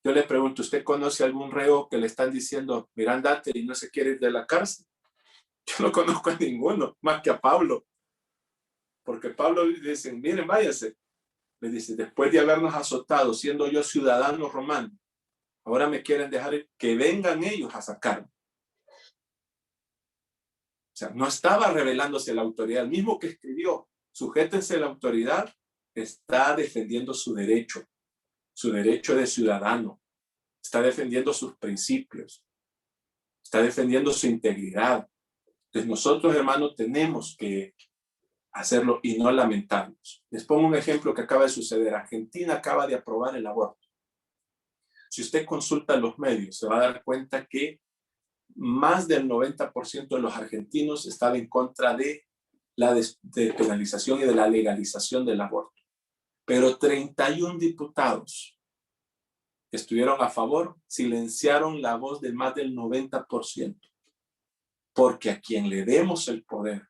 Yo le pregunto, ¿usted conoce algún reo que le están diciendo, mira, andate y no se quiere ir de la cárcel? Yo no conozco a ninguno, más que a Pablo. Porque Pablo dice, miren, váyase. Le dice, después de habernos azotado, siendo yo ciudadano romano, ahora me quieren dejar que vengan ellos a sacarme. O sea, no estaba revelándose la autoridad. El mismo que escribió, sujétense a la autoridad, está defendiendo su derecho de ciudadano. Está defendiendo sus principios. Está defendiendo su integridad. Entonces nosotros, hermanos, tenemos que hacerlo y no lamentarnos. Les pongo un ejemplo que acaba de suceder. Argentina acaba de aprobar el aborto. Si usted consulta los medios, se va a dar cuenta que más del 90% de los argentinos están en contra de la despenalización y de la legalización del aborto. Pero 31 diputados que estuvieron a favor silenciaron la voz de más del 90%. Porque a quien le demos el poder,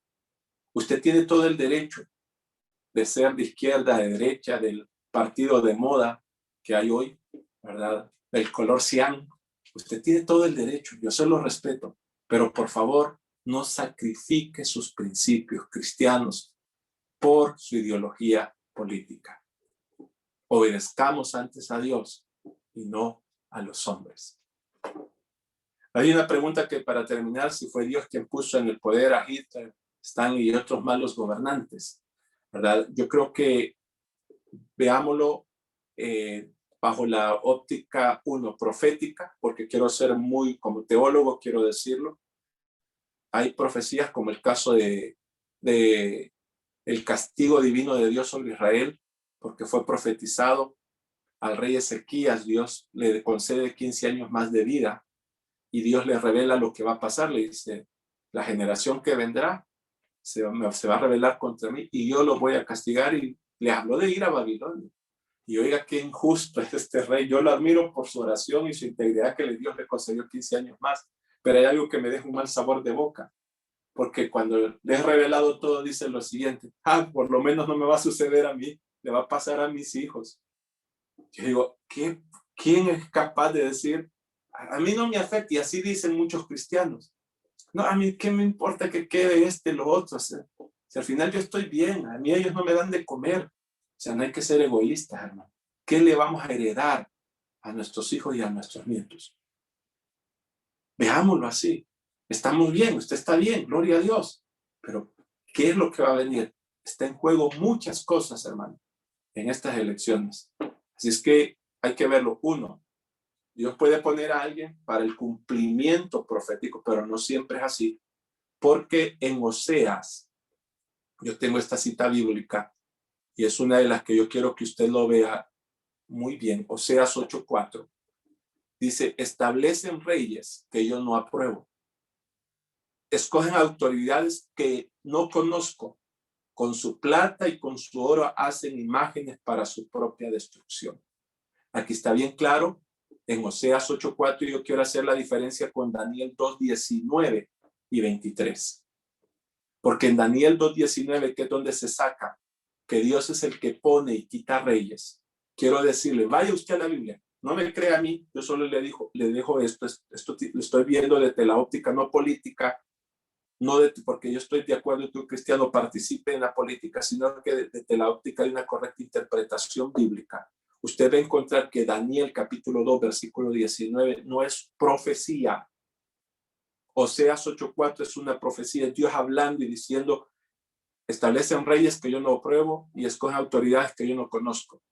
usted tiene todo el derecho de ser de izquierda, de derecha, del partido de moda que hay hoy, ¿verdad? Del color cian. Usted tiene todo el derecho, yo se lo respeto, pero por favor, no sacrifique sus principios cristianos por su ideología política. Obedezcamos antes a Dios y no a los hombres. Hay una pregunta que, para terminar, si fue Dios quien puso en el poder a Hitler, Stalin y otros malos gobernantes, ¿verdad? Yo creo que veámoslo bajo la óptica, profética, porque quiero ser muy, como teólogo, quiero decirlo. Hay profecías como el caso de el castigo divino de Dios sobre Israel, porque fue profetizado al rey Ezequías. Dios le concede 15 años más de vida y Dios le revela lo que va a pasar. Le dice, la generación que vendrá se va a rebelar contra mí y yo lo voy a castigar, y le habló de ir a Babilonia. Y oiga, qué injusto es este rey. Yo lo admiro por su oración y su integridad, que Dios le concedió 15 años más. Pero hay algo que me deja un mal sabor de boca. Porque cuando le he revelado todo, dice lo siguiente: por lo menos no me va a suceder a mí, le va a pasar a mis hijos. Yo digo, ¿quién es capaz de decir, a mí no me afecta? Y así dicen muchos cristianos. No, a mí qué me importa que quede lo otro. O sea, si al final yo estoy bien, a mí ellos no me dan de comer. O sea, no hay que ser egoístas, hermano. ¿Qué le vamos a heredar a nuestros hijos y a nuestros nietos? Veámoslo así. Estamos bien, usted está bien, gloria a Dios. Pero, ¿qué es lo que va a venir? Está en juego muchas cosas, hermano, en estas elecciones. Así es que hay que verlo. Uno, Dios puede poner a alguien para el cumplimiento profético, pero no siempre es así. Porque en Oseas, yo tengo esta cita bíblica y es una de las que yo quiero que usted lo vea muy bien. Oseas 8:4. Dice, establecen reyes que yo no apruebo. Escogen autoridades que no conozco. Con su plata y con su oro hacen imágenes para su propia destrucción. Aquí está bien claro, en Oseas 8:4, y yo quiero hacer la diferencia con Daniel 2:19 y 23. Porque en Daniel 2:19, que es donde se saca que Dios es el que pone y quita reyes, quiero decirle, vaya usted a la Biblia, no me crea a mí, yo solo le dejo esto lo estoy viendo desde la óptica no política, no porque yo estoy de acuerdo que un cristiano participe en la política, sino que desde la óptica de una correcta interpretación bíblica. Usted va a encontrar que Daniel capítulo 2, versículo 19, no es profecía. Oseas 8:4 es una profecía, Dios hablando y diciendo, establecen reyes que yo no apruebo y escogen autoridades que yo no conozco.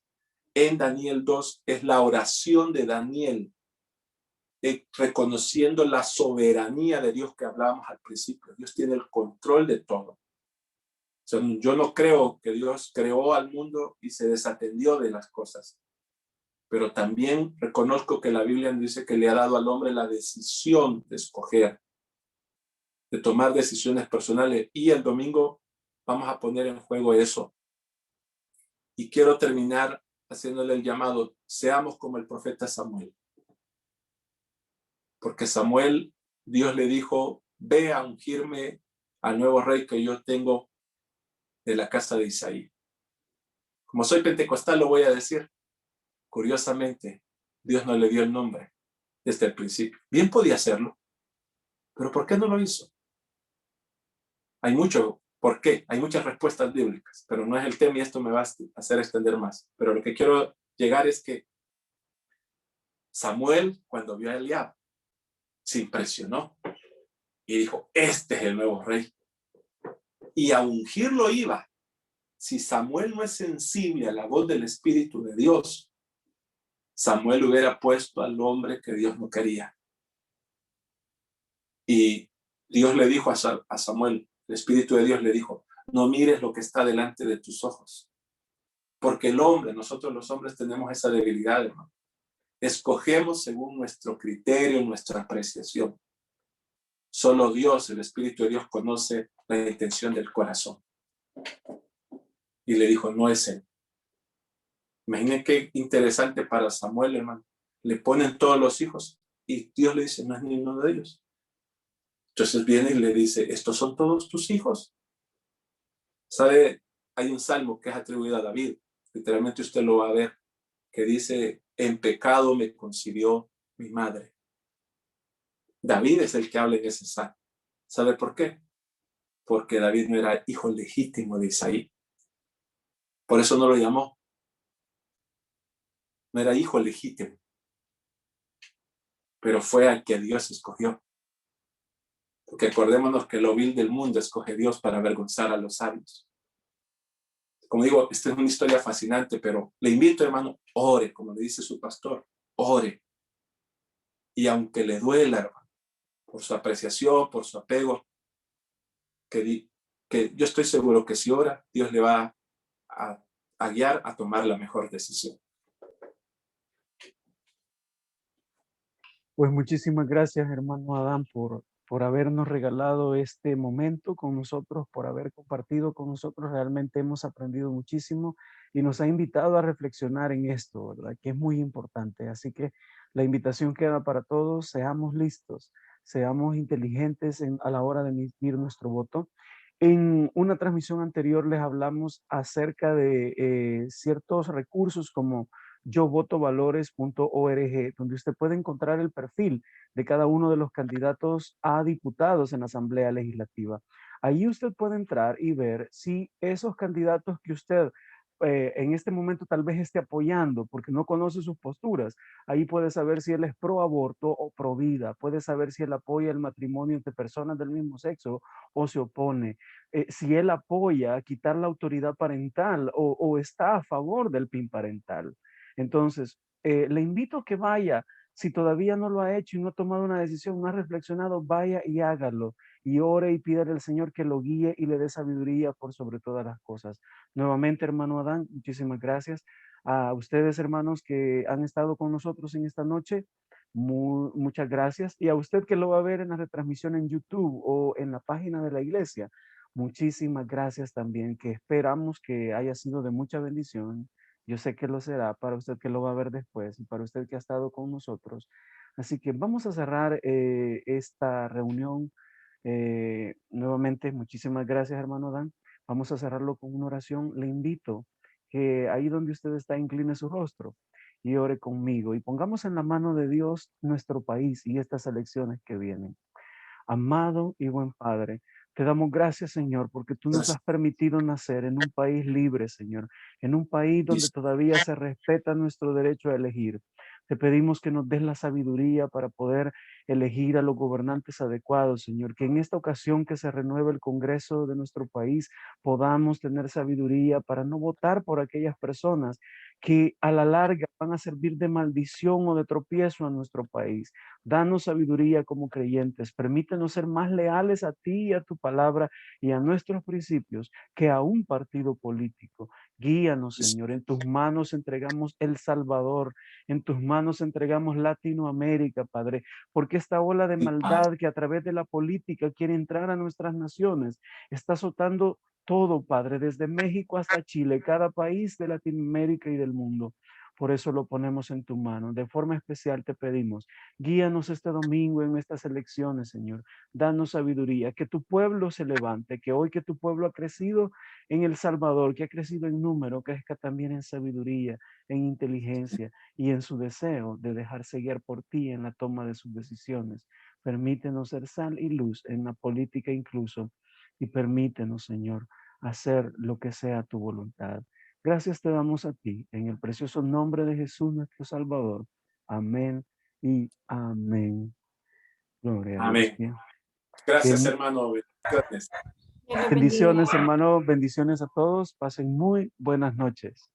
En Daniel 2 es la oración de Daniel, reconociendo la soberanía de Dios que hablábamos al principio. Dios tiene el control de todo. O sea, yo no creo que Dios creó al mundo y se desatendió de las cosas. Pero también reconozco que la Biblia dice que le ha dado al hombre la decisión de escoger, de tomar decisiones personales. Y el domingo vamos a poner en juego eso. Y quiero terminar haciéndole el llamado, seamos como el profeta Samuel. Porque Samuel, Dios le dijo, ve a ungirme al nuevo rey que yo tengo de la casa de Isaí. Como soy pentecostal, lo voy a decir. Curiosamente, Dios no le dio el nombre desde el principio. Bien podía hacerlo, pero ¿por qué no lo hizo? Hay mucho, ¿por qué? Hay muchas respuestas bíblicas, pero no es el tema y esto me va a hacer extender más. Pero lo que quiero llegar es que Samuel, cuando vio a Eliab, se impresionó y dijo, este es el nuevo rey. Y a ungirlo iba. Si Samuel no es sensible a la voz del Espíritu de Dios, Samuel hubiera puesto al hombre que Dios no quería. Y Dios le dijo a Samuel, el Espíritu de Dios le dijo, no mires lo que está delante de tus ojos. Porque el hombre, nosotros los hombres tenemos esa debilidad, hermano. Escogemos según nuestro criterio, nuestra apreciación. Solo Dios, el Espíritu de Dios, conoce la intención del corazón. Y le dijo, no es él. Imaginen qué interesante para Samuel, hermano. Le ponen todos los hijos y Dios le dice, no es ni uno de ellos. Entonces viene y le dice, ¿estos son todos tus hijos? ¿Sabe? Hay un salmo que es atribuido a David. Literalmente usted lo va a ver, que dice, en pecado me concibió mi madre. David es el que habla en ese salmo. ¿Sabe por qué? Porque David no era hijo legítimo de Isaí. Por eso no lo llamó. No era hijo legítimo. Pero fue al que Dios escogió. Porque acordémonos que lo vil del mundo escoge Dios para avergonzar a los sabios. Como digo, esta es una historia fascinante, pero le invito, hermano, ore, como le dice su pastor, ore. Y aunque le duela, hermano, por su apreciación, por su apego, que yo estoy seguro que si ora, Dios le va a guiar a tomar la mejor decisión. Pues muchísimas gracias, hermano Adán, por habernos regalado este momento con nosotros, por haber compartido con nosotros. Realmente hemos aprendido muchísimo y nos ha invitado a reflexionar en esto, ¿verdad? Que es muy importante. Así que la invitación queda para todos. Seamos listos, seamos inteligentes a la hora de emitir nuestro voto. En una transmisión anterior les hablamos acerca de ciertos recursos como yovotovalores.org, donde usted puede encontrar el perfil de cada uno de los candidatos a diputados en la Asamblea Legislativa. Ahí usted puede entrar y ver si esos candidatos que usted en este momento tal vez esté apoyando porque no conoce sus posturas. Ahí puede saber si él es pro aborto o pro vida, puede saber si él apoya el matrimonio entre personas del mismo sexo o se opone, si él apoya quitar la autoridad parental o está a favor del PIN parental. Entonces, le invito a que vaya. Si todavía no lo ha hecho y no ha tomado una decisión, no ha reflexionado, vaya y hágalo. Y ore y pídale al Señor que lo guíe y le dé sabiduría por sobre todas las cosas. Nuevamente, hermano Adán, muchísimas gracias. A ustedes, hermanos, que han estado con nosotros en esta noche, muchas gracias. Y a usted que lo va a ver en la retransmisión en YouTube o en la página de la iglesia, muchísimas gracias también, que esperamos que haya sido de mucha bendición. Yo sé que lo será para usted que lo va a ver después y para usted que ha estado con nosotros. Así que vamos a cerrar esta reunión. Nuevamente, muchísimas gracias, hermano Dan. Vamos a cerrarlo con una oración. Le invito que ahí donde usted está, incline su rostro y ore conmigo. Y pongamos en la mano de Dios nuestro país y estas elecciones que vienen. Amado y buen Padre, te damos gracias, Señor, porque tú nos has permitido nacer en un país libre, Señor, en un país donde todavía se respeta nuestro derecho a elegir. Te pedimos que nos des la sabiduría para poder elegir a los gobernantes adecuados, Señor, que en esta ocasión que se renueve el Congreso de nuestro país podamos tener sabiduría para no votar por aquellas personas que a la larga van a servir de maldición o de tropiezo a nuestro país. Danos sabiduría como creyentes. Permítenos ser más leales a ti y a tu palabra y a nuestros principios que a un partido político. Guíanos, Señor. En tus manos entregamos El Salvador. En tus manos entregamos Latinoamérica, Padre. Porque esta ola de maldad que a través de la política quiere entrar a nuestras naciones está azotando todo, Padre, desde México hasta Chile, cada país de Latinoamérica y del mundo. Por eso lo ponemos en tu mano. De forma especial te pedimos, guíanos este domingo en estas elecciones, Señor. Danos sabiduría, que tu pueblo se levante, que hoy que tu pueblo ha crecido en El Salvador, que ha crecido en número, crezca también en sabiduría, en inteligencia y en su deseo de dejarse guiar por ti en la toma de sus decisiones. Permítenos ser sal y luz en la política incluso y permítenos, Señor, hacer lo que sea tu voluntad. Gracias te damos a ti, en el precioso nombre de Jesús nuestro Salvador. Amén y amén. Gloria a Dios. Amén. Bien. Gracias, Bien. hermano. Gracias. Dios les bendiga. Bendiciones, hermano. Bendiciones a todos. Pasen muy buenas noches.